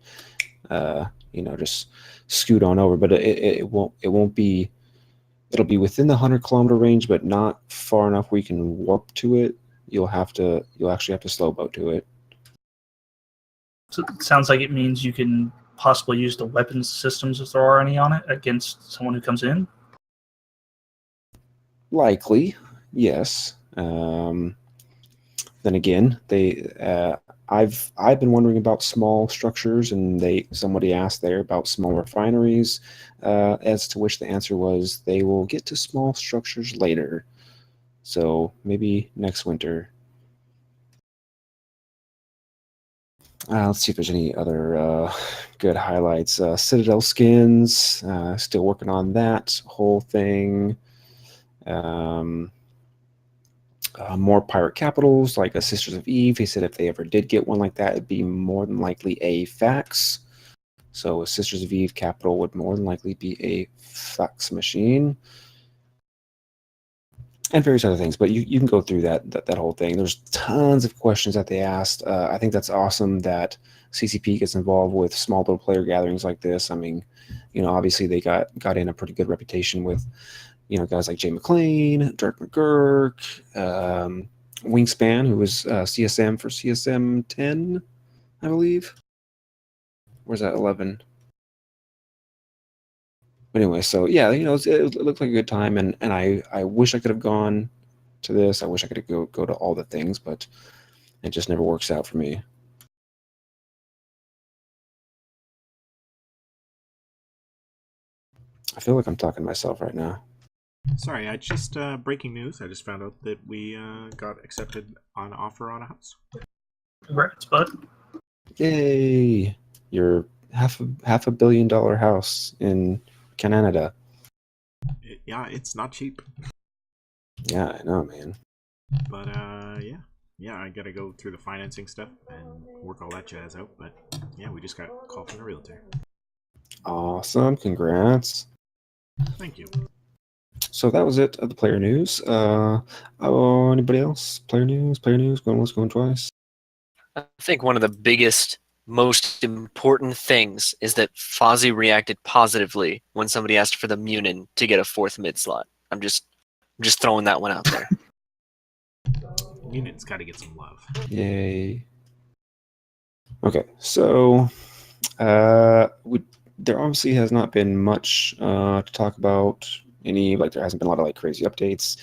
just scoot on over. But it won't be. It'll be within the 100-kilometer range, but not far enough where you can warp to it. You'll actually have to slow boat to it. So it sounds like it means you can possibly use the weapons systems, if there are any on it, against someone who comes in? Likely, yes. Then again, I've been wondering about small structures, and somebody asked there about small refineries, as to which the answer was they will get to small structures later. So maybe next winter. Let's see if there's any other good highlights. Citadel skins, still working on that whole thing. More pirate capitals, like a Sisters of Eve. He said if they ever did get one like that, it'd be more than likely a fax. So a Sisters of Eve capital would more than likely be a fax machine. And various other things, but you can go through that whole thing. There's tons of questions that they asked. I think that's awesome that CCP gets involved with small little player gatherings like this. I mean, obviously they got in a pretty good reputation with, guys like Jay McClain, Dirk McGurk, Wingspan, who was CSM for CSM 10, I believe. Where's that 11? But anyway, so yeah, it looked like a good time, and I wish I could have gone to this. I wish I could go to all the things, but it just never works out for me. I feel like I'm talking to myself right now. Sorry, I just breaking news. I just found out that we got accepted on offer on a house. Congrats, bud. Yay! Your half a $1 billion house in Canada. Yeah, it's not cheap. Yeah, I know, man. But yeah, I gotta go through the financing stuff and work all that jazz out. But yeah, we just got a call from the realtor. Awesome! Congrats. Thank you. So that was it of the player news. Anybody else? Player news. Going once, going twice. I think one of the biggest, most important things is that Fozzie reacted positively when somebody asked for the Munin to get a 4th mid slot. I'm just throwing that one out there. Unit's got to get some love. Yay. Okay, so there obviously has not been much to talk about. There hasn't been a lot of crazy updates.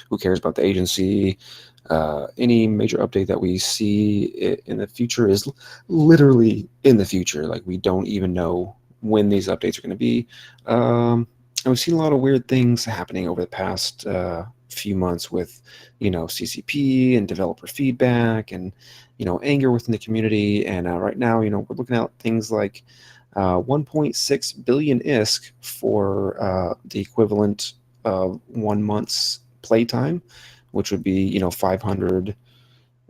Who cares about the agency? Any major update that we see in the future is literally in the future. We don't even know when these updates are going to be. And we've seen a lot of weird things happening over the past few months with, CCP and developer feedback and, anger within the community. And right now, we're looking at things like 1.6 billion ISK for the equivalent of 1 month's playtime, which would be 500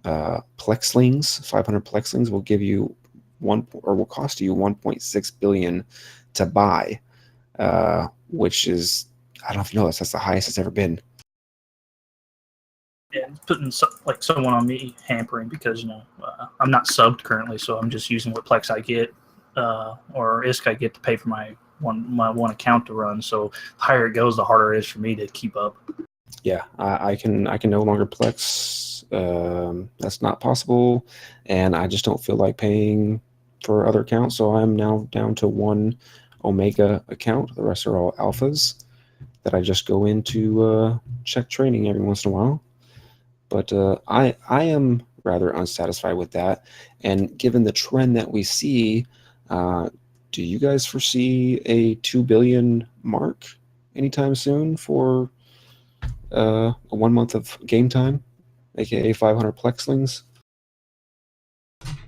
plexlings. 500 plexlings will give you will cost you 1.6 billion to buy, which is, I don't know if you know this, that's the highest it's ever been. Yeah, it's putting someone on me hampering because I'm not subbed currently, so I'm just using what Plex I get or ISK I get to pay for my one account to run. So the higher it goes, the harder it is for me to keep up. Yeah, I can no longer Plex. That's not possible, and I just don't feel like paying for other accounts. So I'm now down to one Omega account. The rest are all alphas. that I just go into check trading every once in a while. But I am rather unsatisfied with that. And given the trend that we see, do you guys foresee a 2 billion mark anytime soon for a 1 month of game time, aka 500 plexlings?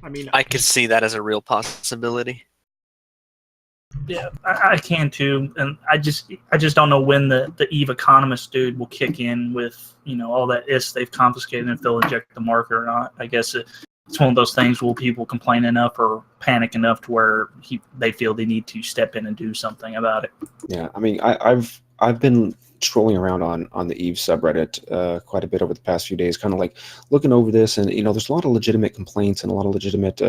I mean, I could see that as a real possibility. Yeah, I can too, and I just don't know when the Eve economist dude will kick in with all that IS they've confiscated, and if they'll eject the market or not. I guess it's one of those things where people complain enough or panic enough to where they feel they need to step in and do something about it. Yeah, I mean, I've been trolling around on the Eve subreddit quite a bit over the past few days, kind of like looking over this, and there's a lot of legitimate complaints and a lot of legitimate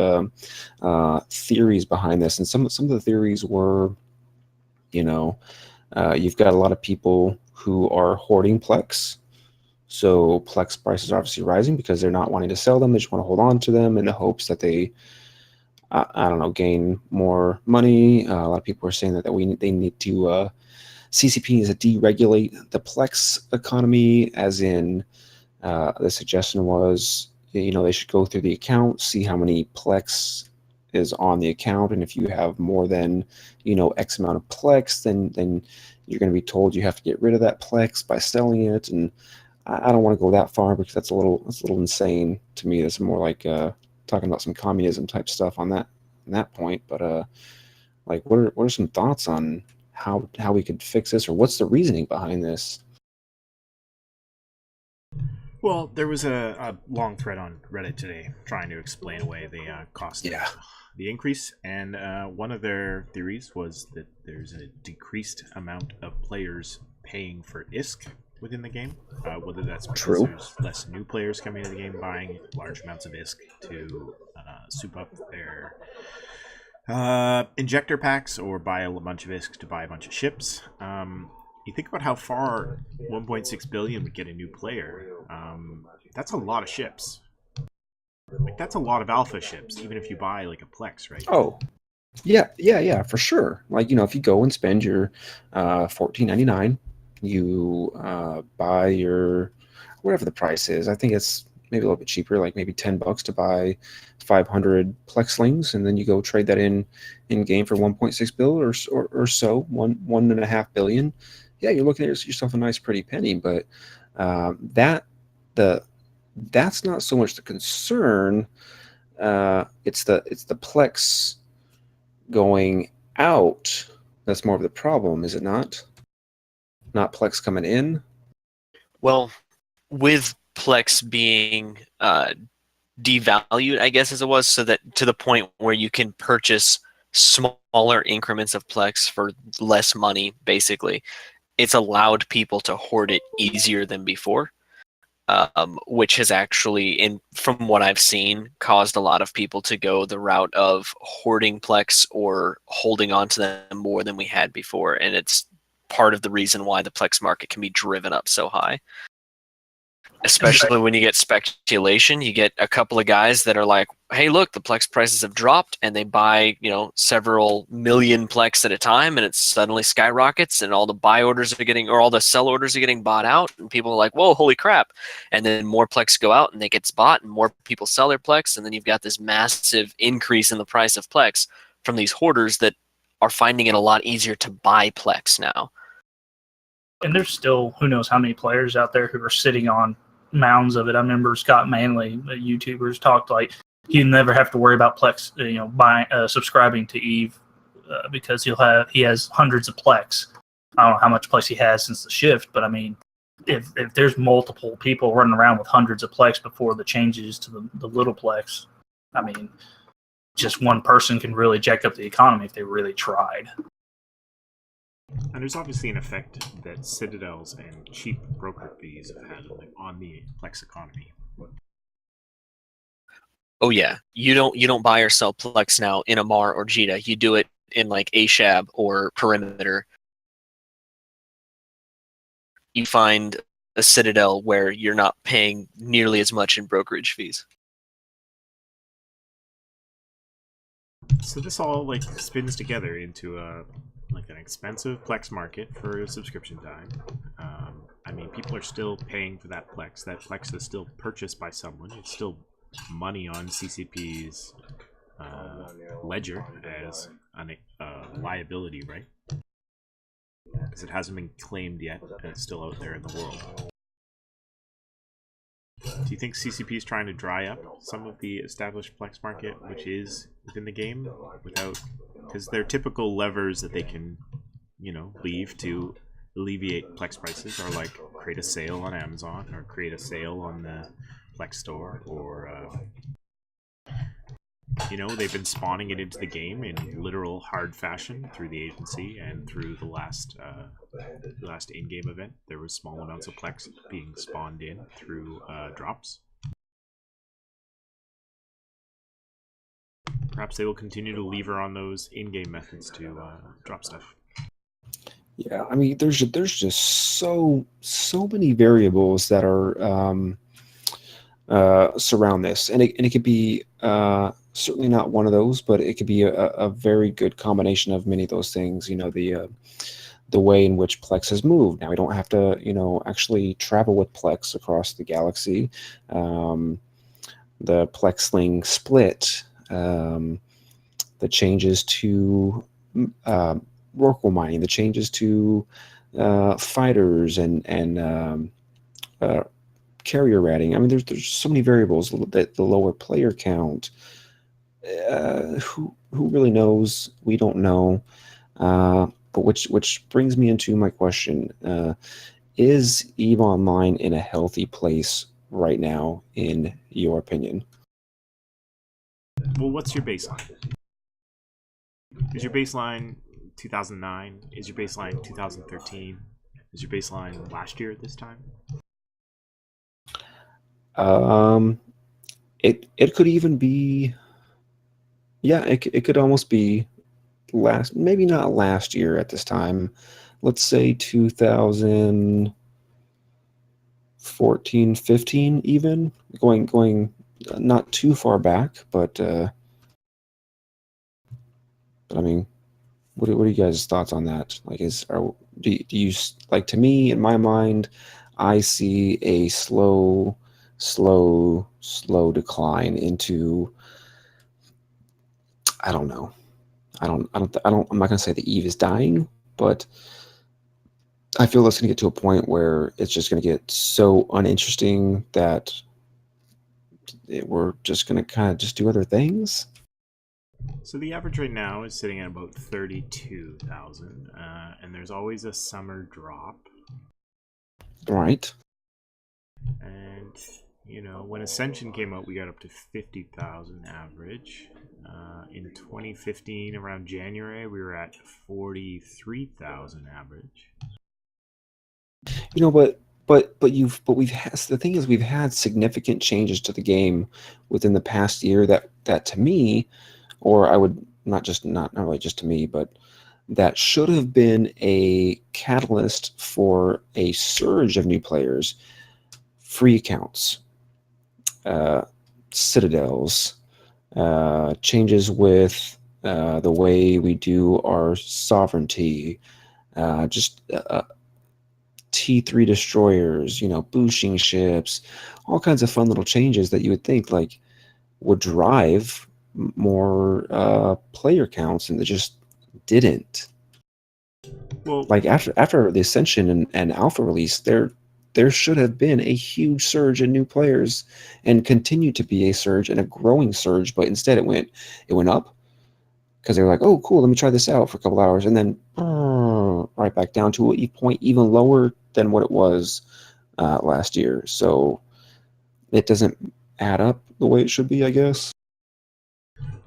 theories behind this, and some of the theories were, you've got a lot of people who are hoarding Plex. So Plex prices are obviously rising because they're not wanting to sell them. They just want to hold on to them in the hopes that they, I don't know, gain more money. A lot of people are saying that they need to, CCP needs to deregulate the Plex economy, as in the suggestion was, they should go through the account, see how many Plex is on the account, and if you have more than, X amount of Plex, then you're going to be told you have to get rid of that Plex by selling it. And I don't want to go that far because that's a little insane to me. That's more like talking about some communism type stuff on that point. But like, what are some thoughts on how we could fix this, or what's the reasoning behind this? well, there was a long thread on Reddit today trying to explain away the cost of the increase, and one of their theories was that there's a decreased amount of players paying for ISK within the game, whether that's because there's less new players coming into the game buying large amounts of ISK to soup up their injector packs or buy a bunch of ISK to buy a bunch of ships. You think about how far 1.6 billion would get a new player. That's a lot of ships. Like, that's a lot of alpha ships, even if you buy like a Plex, right? Oh, yeah, for sure. Like, if you go and spend your $14.99, you buy your whatever the price is. I think it's maybe a little bit cheaper, like maybe $10 to buy 500 plexlings, and then you go trade that in game for 1.6 billion or so, 1.5 billion. Yeah, you're looking at yourself a nice pretty penny, but that's not so much the concern. It's the Plex going out that's more of the problem, is it not? Not Plex coming in? Well, with Plex being devalued, I guess as it was, so that to the point where you can purchase smaller increments of Plex for less money, basically, it's allowed people to hoard it easier than before. Which has actually, from what I've seen, caused a lot of people to go the route of hoarding Plex or holding on to them more than we had before. And it's part of the reason why the Plex market can be driven up so high. Especially when you get speculation, you get a couple of guys that are like, hey, look, the Plex prices have dropped, and they buy, several million Plex at a time, and it suddenly skyrockets, and all the buy orders are getting, or all the sell orders are getting bought out, and people are like, whoa, holy crap. And then more Plex go out, and they get bought, and more people sell their Plex, and then you've got this massive increase in the price of Plex from these hoarders that are finding it a lot easier to buy Plex now. And there's still who knows how many players out there who are sitting on mounds of it. I remember Scott Manley, YouTubers, talked like he'd never have to worry about Plex, buying, subscribing to Eve because he has hundreds of Plex. I don't know how much Plex he has since the shift, but I mean, if there's multiple people running around with hundreds of Plex before the changes to the little Plex, I mean, just one person can really jack up the economy if they really tried. And there's obviously an effect that citadels and cheap broker fees have had on the Plex economy. Oh yeah, you don't buy or sell Plex now in Amar or Jita. You do it in like Ashab or Perimeter. You find a citadel where you're not paying nearly as much in brokerage fees. So this all like spins together into like an expensive Plex market for a subscription time. I mean, people are still paying for that Plex. That Plex is still purchased by someone. It's still money on CCP's ledger as a liability, right? Because it hasn't been claimed yet, and it's still out there in the world. Do you think CCP is trying to dry up some of the established Plex market, which is within the game, without, because they're typical levers that they can, leave to alleviate Plex prices are like create a sale on Amazon or create a sale on the Plex store, or they've been spawning it into the game in literal hard fashion through the agency, and through the last in-game event, there was small amounts of Plex being spawned in through drops. Perhaps they will continue to lever on those in-game methods to drop stuff. Yeah, I mean, there's just so many variables that are surround this, and it could be certainly not one of those, but it could be a very good combination of many of those things. The way in which Plex has moved. Now we don't have to actually travel with Plex across the galaxy. The Plexling split, the changes to Rorqual mining, the changes to fighters and carrier ratting. I mean, there's so many variables. That the lower player count. Who really knows? We don't know. But which brings me into my question: is EVE Online in a healthy place right now, in your opinion? Well, what's your baseline? Is your baseline 2009? Is your baseline 2013? Is your baseline last year at this time? It could even be, yeah, it could almost be maybe not last year at this time. Let's say 2014, 15, even going not too far back, but I mean, what are you guys' thoughts on that? Like, do you like, to me, in my mind, I see a slow decline into, I don't know. I'm not gonna say that EVE is dying, but I feel it's gonna get to a point where it's just gonna get so uninteresting that we're just gonna kind of just do other things. So the average right now is sitting at about 32,000, and there's always a summer drop. Right. And when Ascension came out, we got up to 50,000 average. In 2015, around January, we were at 43,000 average. But we've had, the thing is, we've had significant changes to the game within the past year that to me, or I would not really just to me, but that should have been a catalyst for a surge of new players, free accounts, citadels, changes with the way we do our sovereignty, just T3 destroyers, boosting ships, all kinds of fun little changes that you would think like would drive more player counts, and they just didn't. Well, Like after the Ascension and Alpha release, there should have been a huge surge in new players, and continue to be a surge and a growing surge, but instead it went up because they were like, oh cool, let me try this out for a couple hours, and then right back down to a point even lower than what it was last year. So it doesn't add up the way it should be, I guess.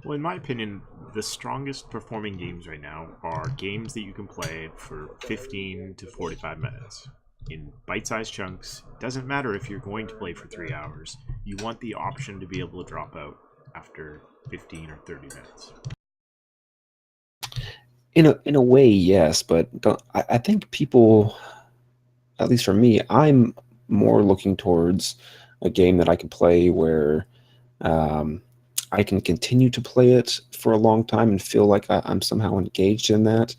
Well, in my opinion, the strongest performing games right now are games that you can play for 15 to 45 minutes in bite-sized chunks. Doesn't matter if you're going to play for 3 hours. You want the option to be able to drop out after 15 or 30 minutes. In a way, yes, but I think people, at least for me, I'm more looking towards a game that I can play where I can continue to play it for a long time and feel like I'm somehow engaged in that.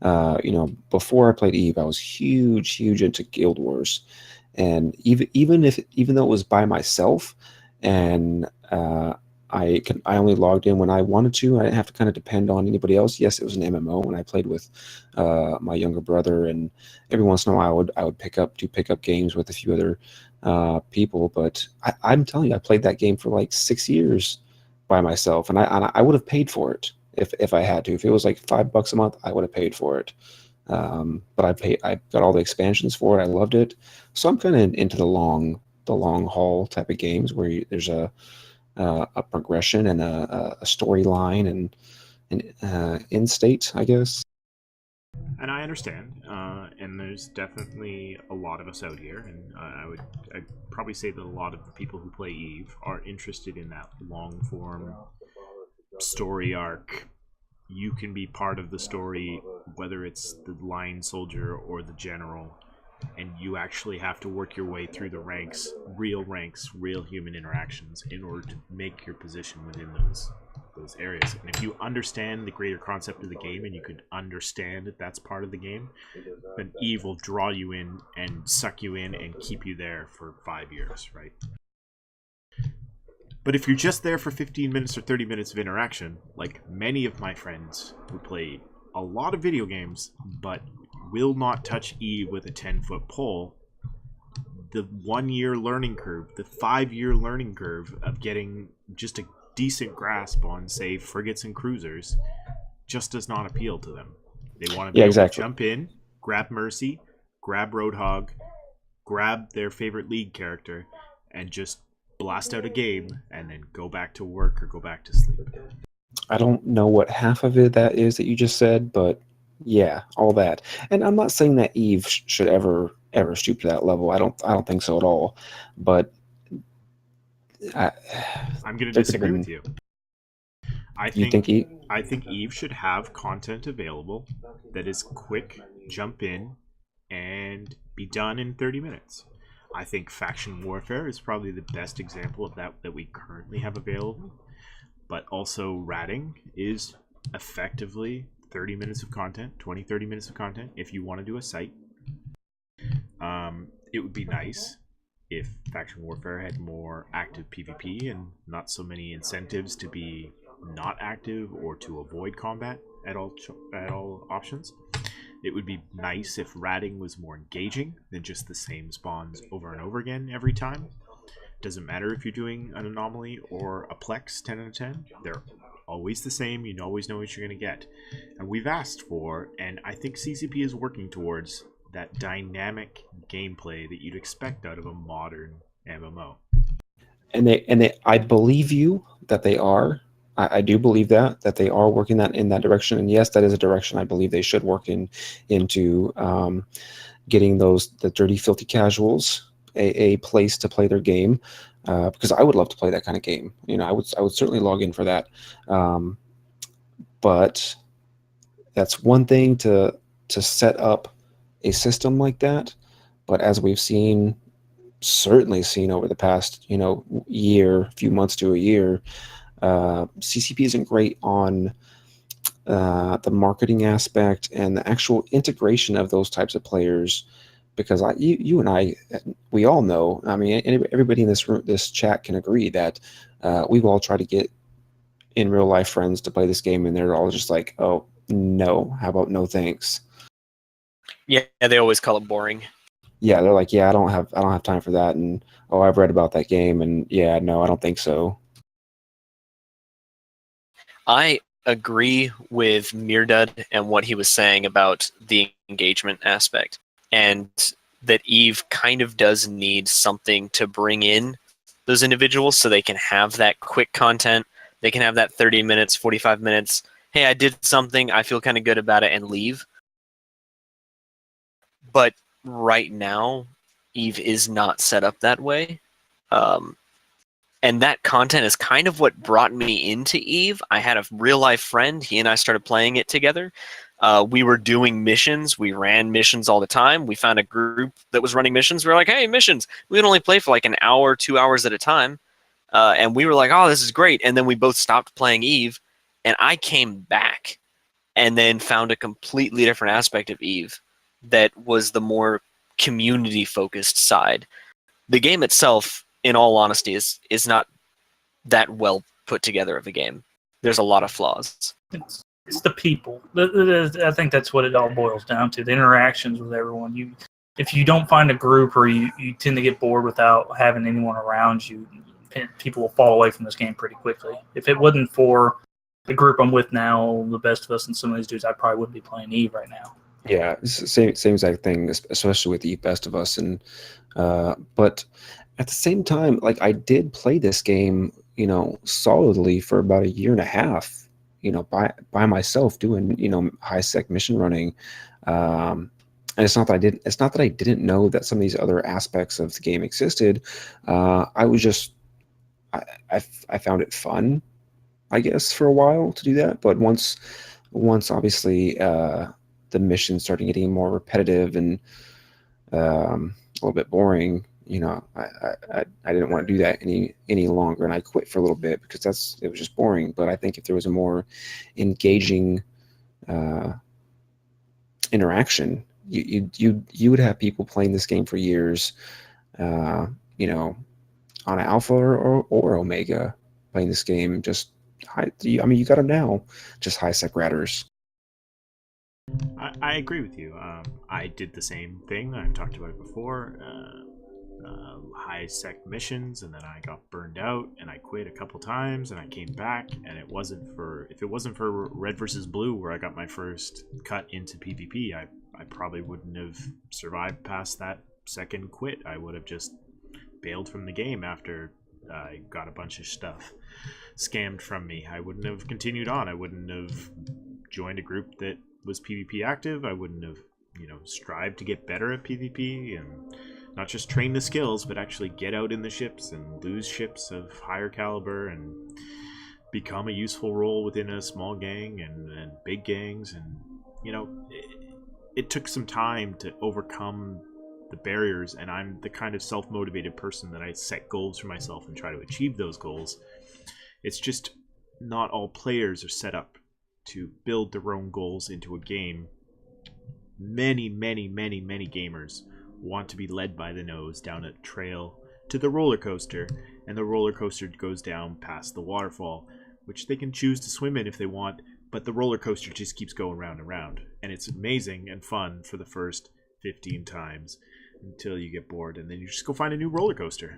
Before I played Eve, I was huge into Guild Wars, and even though it was by myself, and I only logged in when I wanted to. I didn't have to kind of depend on anybody else. Yes, it was an MMO, and I played with my younger brother, and every once in a while I would pick up games with a few other people. But I'm telling you, I played that game for like 6 years by myself, and I would have paid for it if I had to. If it was like $5 a month, I would have paid for it. But I got all the expansions for it. I loved it. So I'm kind of into the long haul type of games where there's a progression and a storyline and end state, I guess. And I understand, and there's definitely a lot of us out here, and I'd probably say that a lot of the people who play Eve are interested in that long form story arc. You can be part of the story, whether it's the line soldier or the general, and you actually have to work your way through the ranks, real human interactions, in order to make your position within those areas. And if you understand the greater concept of the game, and you could understand that that's part of the game, then Eve will draw you in and suck you in and keep you there for 5 years, right? But if you're just there for 15 minutes or 30 minutes of interaction, like many of my friends who play a lot of video games but will not touch Eve with a 10-foot pole, the 1-year learning curve, the 5-year learning curve of getting just a decent grasp on, say, frigates and cruisers just does not appeal to them. They want to be able to jump in, grab Mercy, grab Roadhog, grab their favorite League character, and just blast out a game and then go back to work or go back to sleep. I don't know what half of it that is that you just said, but yeah, all that. And I'm not saying that Eve should ever stoop to that level. I don't think so at all. But I'm going to disagree with you. I think Eve should have content available that is quick, jump in, and be done in 30 minutes. I think Faction Warfare is probably the best example of that we currently have available. But also ratting is effectively 30 minutes of content, 30 minutes of content if you want to do a site. It would be nice if Faction Warfare had more active PvP and not so many incentives to be not active or to avoid combat at all options. It would be nice if ratting was more engaging than just the same spawns over and over again every time. Doesn't matter if you're doing an anomaly or a plex 10 out of 10. They're always the same. You always know what you're going to get. And we've asked for, and I think CCP is working towards, that dynamic gameplay that you'd expect out of a modern MMO. And I believe you that they are. I do believe that they are working in that direction. And yes, that is a direction I believe they should work into getting the dirty, filthy casuals a place to play their game, because I would love to play that kind of game. I would certainly log in for that. But that's one thing to set up a system like that. But as we've certainly seen over the past year, few months to a year, CCP isn't great on the marketing aspect and the actual integration of those types of players. Because you and I, we all know. I mean, everybody in this chat can agree that we've all tried to get in real life friends to play this game, and they're all just like, "Oh no, how about no thanks?" Yeah, they always call it boring. Yeah, they're like, "Yeah, I don't have time for that," and "Oh, I've read about that game, and yeah, no, I don't think so." I agree with Meredudd and what he was saying about the engagement aspect, and that Eve kind of does need something to bring in those individuals so they can have that quick content. They can have that 30 minutes, 45 minutes. Hey, I did something. I feel kind of good about it, and leave. But right now, Eve is not set up that way. And that content is kind of what brought me into Eve. I had a real life friend. He and I started playing it together. We were doing missions. We ran missions all the time. We found a group that was running missions. We were like, hey, missions. We would only play for like an hour, 2 hours at a time. And we were like, oh, this is great. And then we both stopped playing Eve. And I came back and then found a completely different aspect of Eve that was the more community-focused side. The game itself, in all honesty, is not that well put together of a game. There's a lot of flaws. It's the people. I think that's what it all boils down to, the interactions with everyone. If you don't find a group, or you tend to get bored without having anyone around you, people will fall away from this game pretty quickly. If it wasn't for the group I'm with now, the Best of Us and some of these dudes, I probably wouldn't be playing Eve right now. Yeah, it's the same exact thing, especially with the Best of Us. And but at the same time, like, I did play this game, solidly for about a year and a half, by myself, doing high sec mission running. And it's not that I didn't know that some of these other aspects of the game existed. I was just I found it fun, I guess, for a while to do that. But once obviously the missions started getting more repetitive and a little bit boring, I didn't want to do that any longer, and I quit for a little bit because it was just boring. But I think if there was a more engaging interaction, you would have people playing this game for years, on Alpha or Omega, playing this game just high. I mean, you got them now, just high sec ratters. I agree with you. I did the same thing. I've talked about it before. High sec missions, and then I got burned out, and I quit a couple times, and I came back, and if it wasn't for Red versus Blue, where I got my first cut into PvP, I probably wouldn't have survived past that second quit. I would have just bailed from the game after I got a bunch of stuff scammed from me. I wouldn't have continued on. I wouldn't have joined a group that was PvP active. I wouldn't have, strived to get better at PvP and not just train the skills, but actually get out in the ships and lose ships of higher caliber and become a useful role within a small gang and big gangs. And, it took some time to overcome the barriers, and I'm the kind of self-motivated person that I set goals for myself and try to achieve those goals. It's just not all players are set up to build their own goals into a game. Many gamers want to be led by the nose down a trail to the roller coaster, and the roller coaster goes down past the waterfall, which they can choose to swim in if they want, but the roller coaster just keeps going round and round, and it's amazing and fun for the first 15 times until you get bored, and then you just go find a new roller coaster.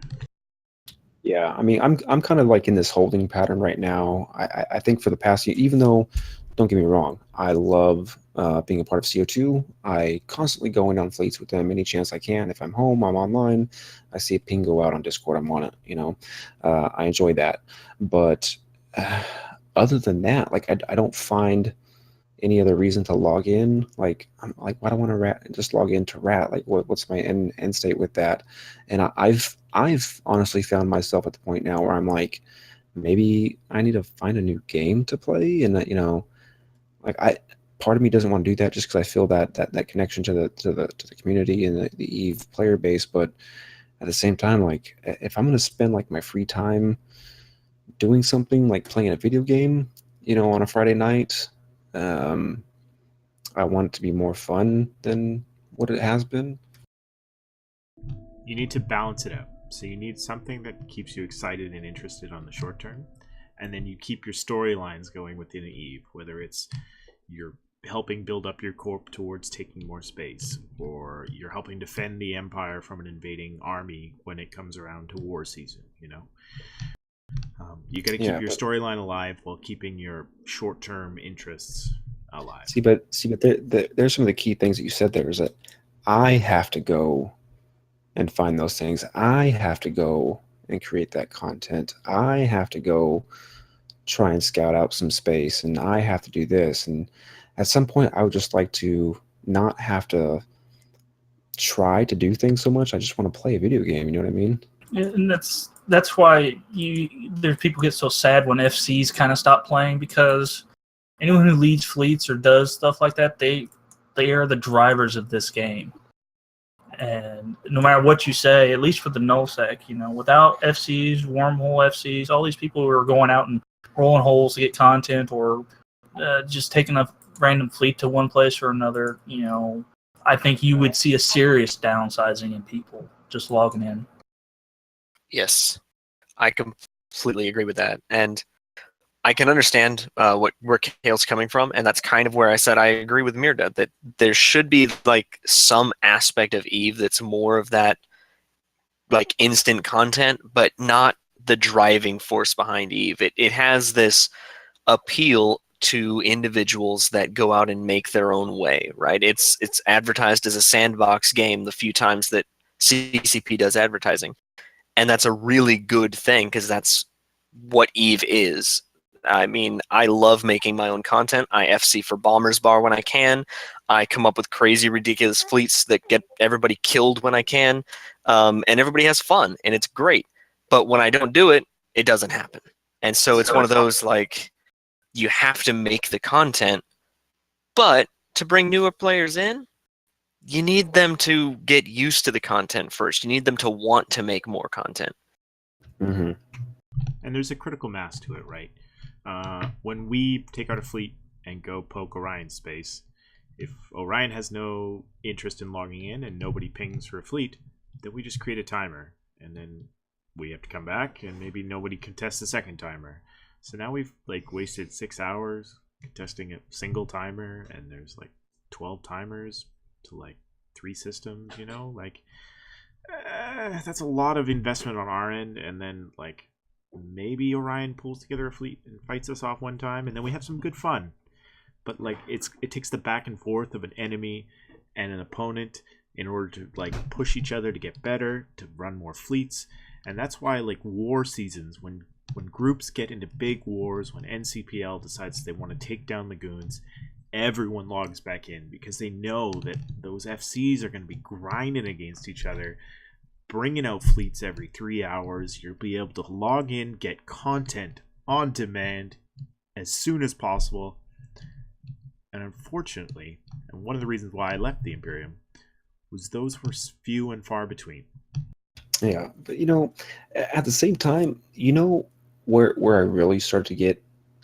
Yeah, I mean, I'm kind of like in this holding pattern right now. I think for the past year, even though, don't get me wrong, I love being a part of CO2. I constantly go in on fleets with them any chance I can. If I'm home, I'm online. I see a ping go out on Discord, I'm on it. I enjoy that. But other than that, like, I don't find any other reason to log in. Like, I'm like, why do I want to just log in to rat? Like, what's my end state with that? And I've honestly found myself at the point now where I'm like, maybe I need to find a new game to play. And that, like, part of me doesn't want to do that just because I feel that connection to the community and the Eve player base. But at the same time, like, if I'm going to spend like my free time doing something like playing a video game, on a Friday night, I want it to be more fun than what it has been. You need to balance it out. So you need something that keeps you excited and interested on the short term, and then you keep your storylines going within Eve, whether it's you're helping build up your corp towards taking more space, or you're helping defend the Empire from an invading army when it comes around to war season. You got to keep your storyline alive while keeping your short-term interests alive. See, but there's some of the key things that you said there is that I have to go and find those things. I have to go and create that content. I have to go try and scout out some space, and I have to do this. And at some point, I would just like to not have to try to do things so much. I just want to play a video game. You know what I mean? And that's why there's people get so sad when FCs kind of stop playing, because anyone who leads fleets or does stuff like that, they are the drivers of this game. And no matter what you say, at least for the nullsec, without FCs, wormhole FCs, all these people who are going out and rolling holes to get content, or just taking a random fleet to one place or another, I think you would see a serious downsizing in people just logging in. Yes, I completely agree with that, and I can understand where Kael's coming from, and that's kind of where I said I agree with Meredudd, that there should be like some aspect of Eve that's more of that like instant content, but not the driving force behind Eve. It has this appeal to individuals that go out and make their own way, right? It's advertised as a sandbox game the few times that CCP does advertising. And that's a really good thing because that's what Eve is. I mean, I love making my own content. I FC for Bombers Bar when I can. I come up with crazy, ridiculous fleets that get everybody killed when I can. And everybody has fun, and it's great. But when I don't do it, it doesn't happen. And so it's one of those, like, you have to make the content, but to bring newer players in, you need them to get used to the content first. You need them to want to make more content. Mm-hmm. And there's a critical mass to it, right? When we take out a fleet and go poke Orion's space, if Orion has no interest in logging in and nobody pings for a fleet, then we just create a timer, and then we have to come back, and maybe nobody contests the second timer. So now we've like wasted 6 hours contesting a single timer, and there's like 12 timers to like 3 systems, like that's a lot of investment on our end. And then like maybe Orion pulls together a fleet and fights us off one time, and then we have some good fun. But like it takes the back and forth of an enemy and an opponent in order to like push each other to get better, to run more fleets. And that's why like war seasons, when groups get into big wars, when NCPL decides they want to take down the goons, everyone logs back in because they know that those FCs are going to be grinding against each other, bringing out fleets every 3 hours. You'll be able to log in, get content on demand as soon as possible. And unfortunately, and one of the reasons why I left the Imperium, was those were few and far between. Yeah, but at the same time, where I really started to get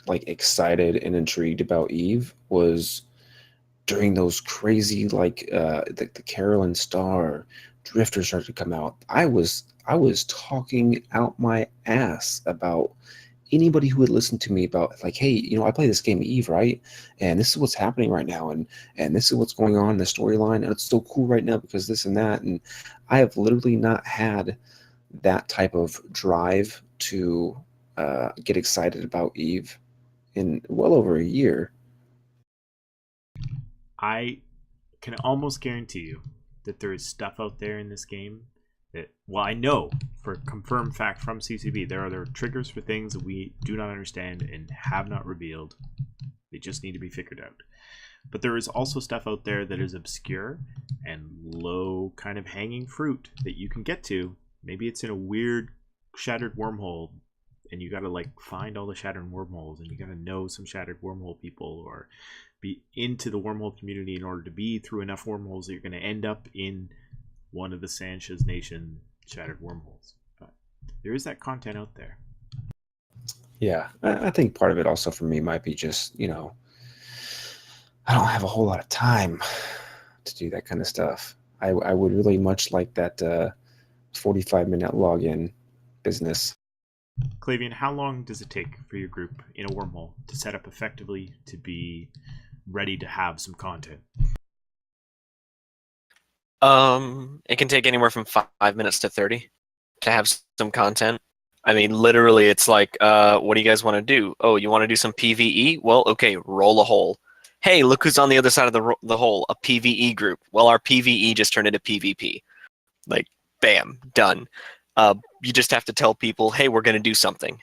like excited and intrigued about Eve was during those crazy like the Carolyn Star drifters started to come out. I was talking out my ass about anybody who would listen to me about like, hey, I play this game Eve, right? And this is what's happening right now, and this is what's going on in the storyline, and it's so cool right now because this and that. And I have literally not had that type of drive to get excited about Eve in well over a year. I can almost guarantee you that there is stuff out there in this game that, well, I know for a confirmed fact from CCB, there are triggers for things that we do not understand and have not revealed. They just need to be figured out. But there is also stuff out there that is obscure and low kind of hanging fruit that you can get to. Maybe it's in a weird shattered wormhole, and you got to like find all the shattered wormholes, and you got to know some shattered wormhole people, or be into the wormhole community in order to be through enough wormholes that you're going to end up in one of the Sanchez Nation shattered wormholes. But there is that content out there. Yeah, I think part of it also for me might be just, I don't have a whole lot of time to do that kind of stuff. I would really much like that 45-minute login business. Claevyan, how long does it take for your group in a wormhole to set up effectively to be ready to have some content? It can take anywhere from 5 minutes to 30 to have some content. I mean, literally, it's like, what do you guys want to do? Oh, you want to do some PvE? Well, okay, roll a hole. Hey, look who's on the other side of the hole, a PvE group. Well, our PvE just turned into PvP. Like, bam, done. You just have to tell people, hey, we're going to do something.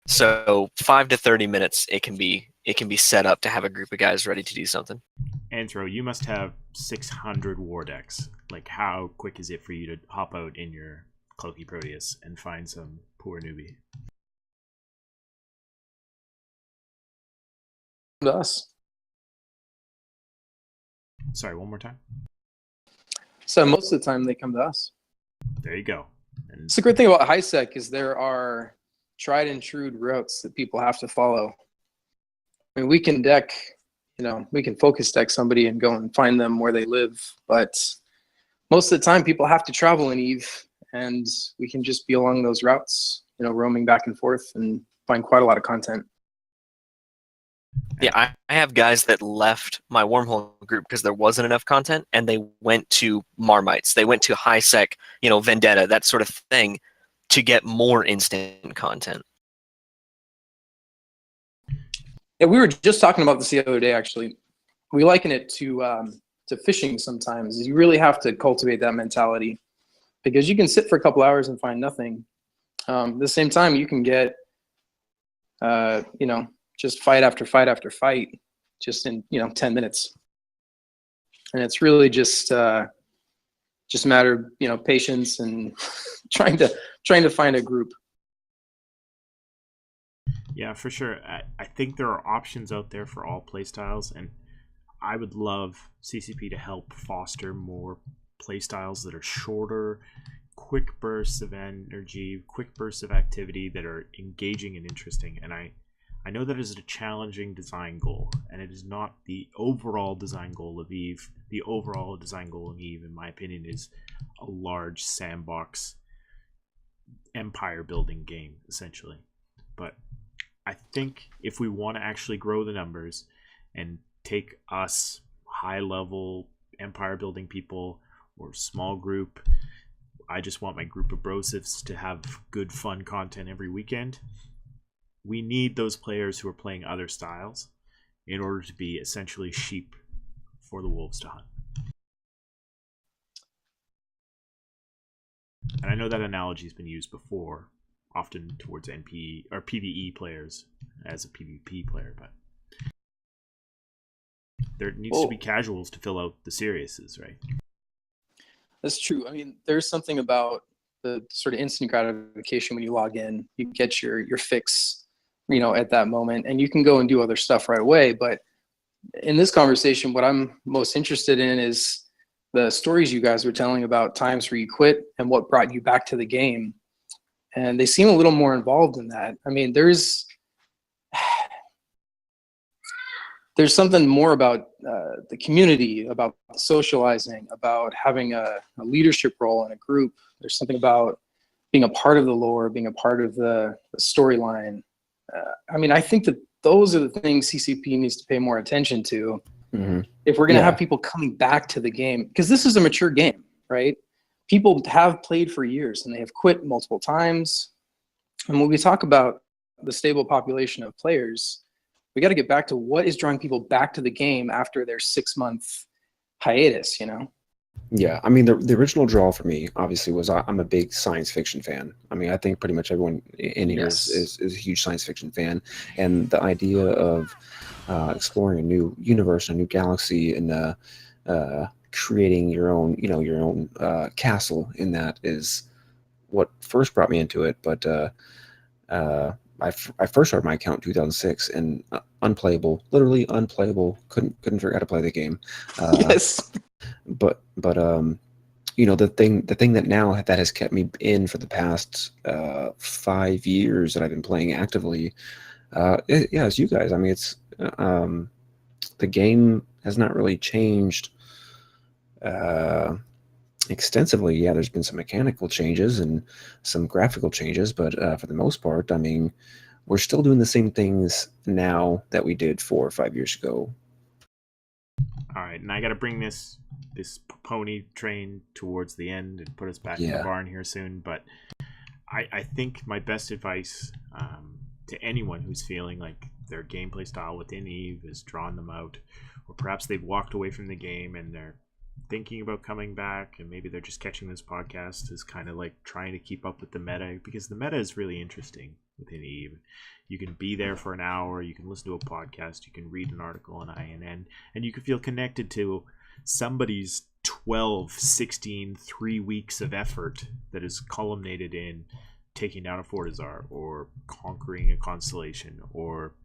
So 5 to 30 minutes, it can be set up to have a group of guys ready to do something. Anthro, you must have 600 war decks. Like, how quick is it for you to hop out in your Cloaky Proteus and find some poor newbie? To us. Sorry, one more time? So most of the time they come to us. There you go. And It's the great thing about HiSec is there are tried and true routes that people have to follow. I mean, we can deck, we can focus deck somebody and go and find them where they live. But most of the time, people have to travel in Eve, and we can just be along those routes, roaming back and forth and find quite a lot of content. Yeah, I have guys that left my wormhole group because there wasn't enough content, and they went to Marmites. They went to high sec, Vendetta, that sort of thing, to get more instant content. Yeah, we were just talking about this the other day, actually. We liken it to fishing sometimes. You really have to cultivate that mentality, because you can sit for a couple hours and find nothing. At the same time, you can get, just fight after fight after fight, just in 10 minutes. And it's really just a matter of patience and trying to find a group. Yeah, for sure. I think there are options out there for all playstyles, and I would love CCP to help foster more playstyles that are shorter, quick bursts of energy, quick bursts of activity that are engaging and interesting. And I know that is a challenging design goal, and it is not the overall design goal of Eve. The overall design goal of Eve, in my opinion, is a large sandbox empire building game, essentially. But I think if we want to actually grow the numbers and take us high level empire building people or small group, I just want my group of brosifs to have good fun content every weekend. We need those players who are playing other styles in order to be essentially sheep for the wolves to hunt. And I know that analogy has been used before, often towards NP or PvE players as a PvP player, but there needs to be casuals to fill out the seriouses, right? That's true. I mean, there's something about the sort of instant gratification when you log in. You get your fix, at that moment, and you can go and do other stuff right away. But in this conversation, what I'm most interested in is the stories you guys were telling about times where you quit and what brought you back to the game. And they seem a little more involved in that. I mean, there's something more about the community, about socializing, about having a leadership role in a group. There's something about being a part of the lore, being a part of the storyline. I mean, I think that those are the things CCP needs to pay more attention to if we're going to have people coming back to the game. Because this is a mature game, right? People have played for years and they have quit multiple times. And when we talk about the stable population of players, we got to get back to what is drawing people back to the game after their 6-month hiatus, Yeah, I mean, the original draw for me, obviously, was I'm a big science fiction fan. I mean, I think pretty much everyone in here is a huge science fiction fan. And the idea of exploring a new universe, a new galaxy, and creating your own castle in that is what first brought me into it. But I first started my account in 2006, and unplayable, literally unplayable. Couldn't figure out how to play the game. Yes. But the thing that now that has kept me in for the past 5 years that I've been playing actively, it's you guys. I mean, it's the game has not really changed extensively. Yeah, there's been some mechanical changes and some graphical changes, but for the most part, I mean, we're still doing the same things now that we did 4 or 5 years ago. All right, and I got to bring this pony train towards the end and put us back in the barn here soon. But I think my best advice to anyone who's feeling like their gameplay style within Eve has drawn them out, or perhaps they've walked away from the game and they're thinking about coming back, and maybe they're just catching this podcast, is kind of like trying to keep up with the meta, because the meta is really interesting within Eve. You can be there for an hour, you can listen to a podcast, you can read an article on INN, and you can feel connected to somebody's 12, 16, 3 weeks of effort that is culminated in taking down a Fortizar, or conquering a constellation, or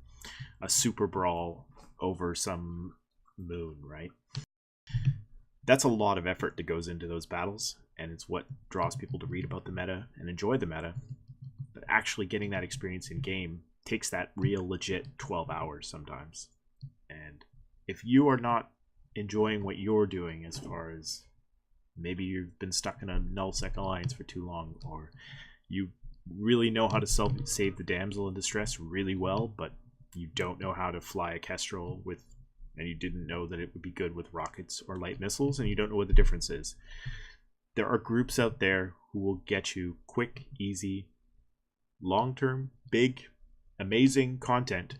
a super brawl over some moon, right? That's a lot of effort that goes into those battles, and it's what draws people to read about the meta and enjoy the meta. But actually getting that experience in game takes that real legit 12 hours sometimes. And if you are not enjoying what you're doing, as far as maybe you've been stuck in a nullsec alliance for too long, or you really know how to save the damsel in distress really well, but you don't know how to fly a kestrel and you didn't know that it would be good with rockets or light missiles, and you don't know what the difference is. There are groups out there who will get you quick, easy, long-term, big, amazing content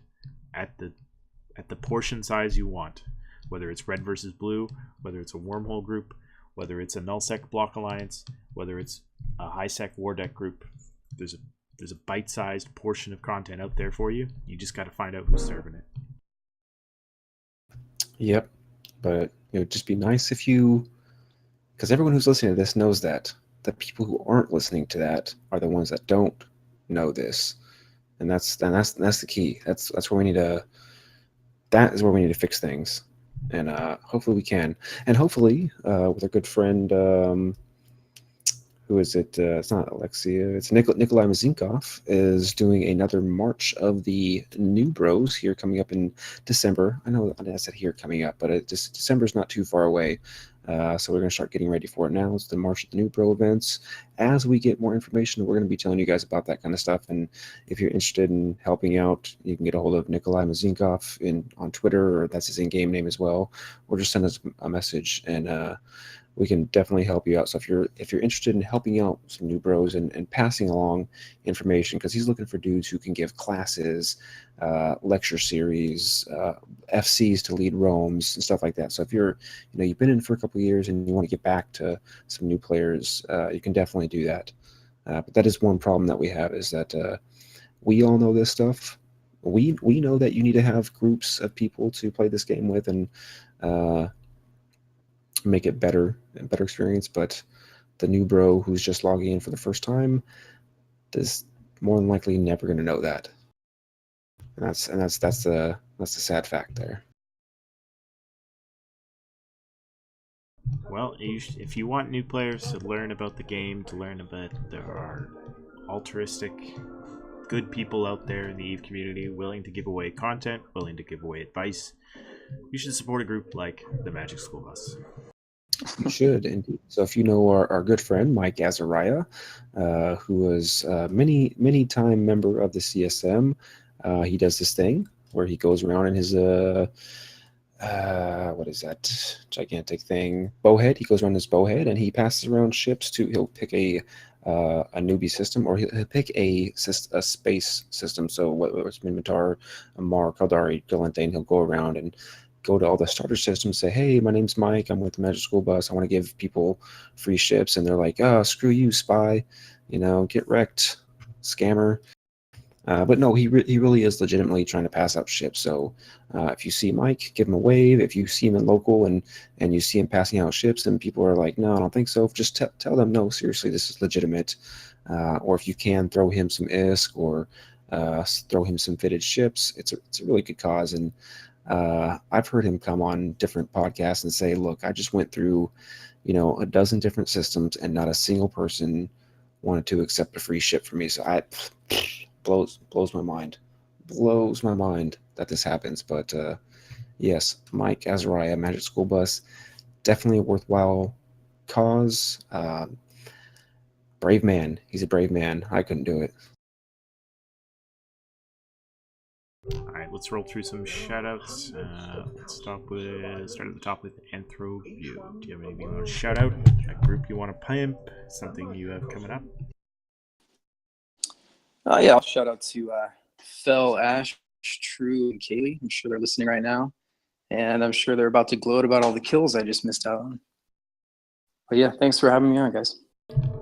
at the portion size you want. Whether it's red versus blue, whether it's a wormhole group, whether it's a nullsec block alliance, whether it's a high-sec war deck group, there's a bite-sized portion of content out there for you. You just got to find out who's serving it. Yep, but it would just be nice if you, because everyone who's listening to this knows that. The people who aren't listening to that are the ones that don't know this, and that's the key. That's where we need to. That is where we need to fix things, and hopefully we can. And hopefully, with our good friend, who is it? It's not Alexia. It's Nikolai Mazinkov is doing another March of the New Bros here coming up in December. I know I said here coming up, but December's not too far away. So we're going to start getting ready for it now. It's the March of the New Bro events. As we get more information, we're going to be telling you guys about that kind of stuff. And if you're interested in helping out, you can get a hold of Nikolai Mazinkov on Twitter, or that's his in-game name as well, or just send us a message, and we can definitely help you out. So if you're interested in helping out some new bros and passing along information, because he's looking for dudes who can give classes, lecture series, FCs to lead roams and stuff like that. So if you've been in for a couple of years and you want to get back to some new players, you can definitely do that. But that is one problem that we have, is that we all know this stuff. We know that you need to have groups of people to play this game with and make it better experience, but the new bro who's just logging in for the first time is more than likely never going to know that, and that's the sad fact there. Well, if you want new players to learn about the game, to learn about there are altruistic, good people out there in the EVE community willing to give away content, willing to give away advice, you should support a group like the Magic School Bus. You should indeed. So if you know our good friend Mike Azariah, who was a many time member of the CSM, he does this thing where he goes around in his what is that gigantic thing, bowhead. He goes around his bowhead and he passes around ships he'll pick a newbie system, or he'll pick a space system. So whether it's Minmatar, Mar, Kaldari, Galente, and he'll go around and go to all the starter systems, say, hey, my name's Mike, I'm with the Magic School Bus, I want to give people free ships, and they're like, oh, screw you, spy, get wrecked, scammer. But no, he really is legitimately trying to pass out ships. So if you see Mike, give him a wave. If you see him in local and you see him passing out ships and people are like, no, I don't think so, just tell them, no, seriously, this is legitimate. Or if you can, throw him some ISK or throw him some fitted ships. It's a really good cause. And I've heard him come on different podcasts and say, look, I just went through, a dozen different systems and not a single person wanted to accept a free ship from me. So blows my mind. Blows my mind that this happens. But yes, Mike Azariah, Magic School Bus, definitely a worthwhile cause. Brave man. He's a brave man. I couldn't do it. Alright, let's roll through some shoutouts. Let's start at the top with Anthrobeau. Do you have anything you want to shout out? A group you want to pimp? Something you have coming up? Yeah, I'll shout out to Fel, Ash, True, and Kaylee. I'm sure they're listening right now. And I'm sure they're about to gloat about all the kills I just missed out on. But yeah, thanks for having me on, guys.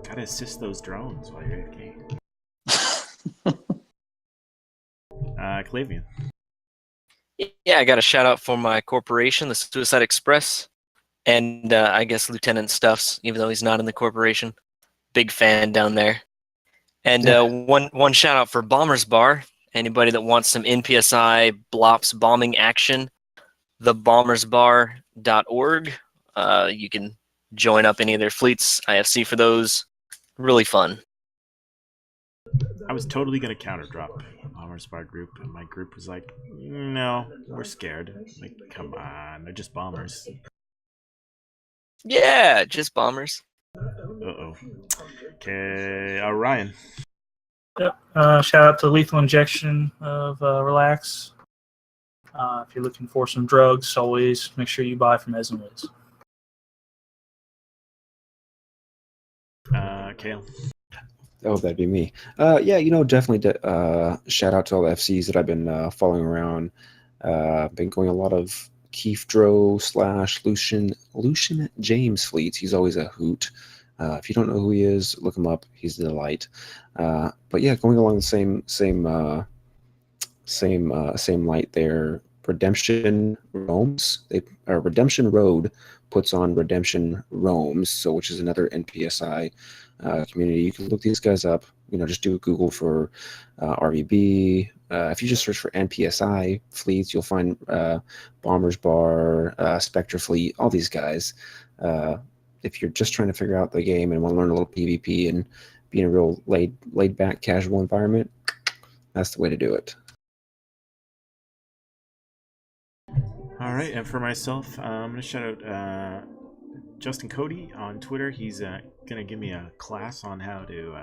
Gotta assist those drones while you're AFK. Claevyan. Yeah, I got a shout out for my corporation, the Suicide Express, and I guess Lieutenant Stuffs, even though he's not in the corporation. Big fan down there. And one shout out for Bombers Bar. Anybody that wants some NPSI Blops bombing action, thebombersbar.org. You can join up any of their fleets, IFC for those. Really fun. I was totally gonna counter drop Bombers Bar group, and my group was like, "No, we're scared. Like, come on, they're just bombers." Yeah, just bombers. Uh-oh. Okay, Orion. Yep. Shout out to Lethal Injection of Relax. If you're looking for some drugs, always make sure you buy from Ez and Wiz. Kael. Oh, that'd be me. Yeah, definitely. Shout out to all the FCs that I've been following around. Been going a lot of Keith Dro / Lucian James fleets. He's always a hoot. If you don't know who he is, look him up. He's the delight. But yeah, going along the same light there. Redemption Redemption Road puts on Redemption Roams, which is another NPSI community. You can look these guys up. Just do a Google for RVB. If you just search for NPSI fleets, you'll find Bombers Bar, Spectre Fleet, all these guys. If you're just trying to figure out the game and want to learn a little PvP and be in a real laid back, casual environment, that's the way to do it. All right, and for myself, I'm gonna shout out Justin Cody on Twitter. He's gonna give me a class on how to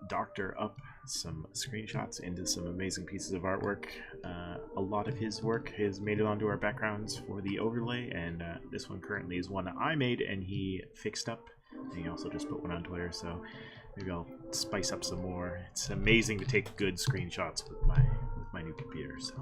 doctor up some screenshots into some amazing pieces of artwork. A lot of his work has made it onto our backgrounds for the overlay, and this one currently is one I made and he fixed up. And he also just put one on Twitter, so maybe I'll spice up some more. It's amazing to take good screenshots with my new computer, so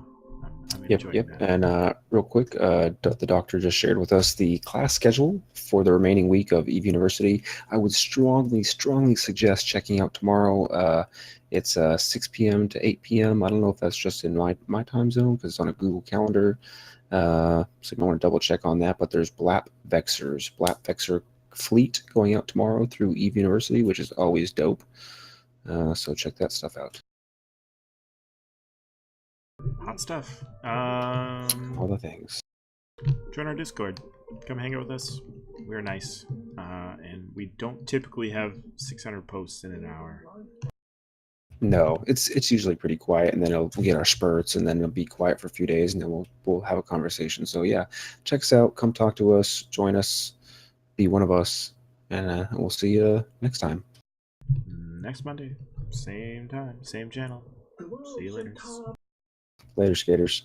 I'm enjoying that. And real quick, the doctor just shared with us the class schedule for the remaining week of Eve University. I would strongly suggest checking out tomorrow. It's 6 p.m. to 8 p.m. I don't know if that's just in my time zone because it's on a Google Calendar. So you might want to double check on that. But there's Blap Vexer fleet going out tomorrow through Eve University, which is always dope. So check that stuff out. Hot stuff. All the things. Join our Discord. Come hang out with us. We're nice. And we don't typically have 600 posts in an hour. No, it's usually pretty quiet, and then we'll get our spurts, and then it'll be quiet for a few days, and then we'll have a conversation. So yeah, check us out. Come talk to us. Join us. Be one of us, and we'll see you next time. Next Monday, same time, same channel. See you later. Later, skaters.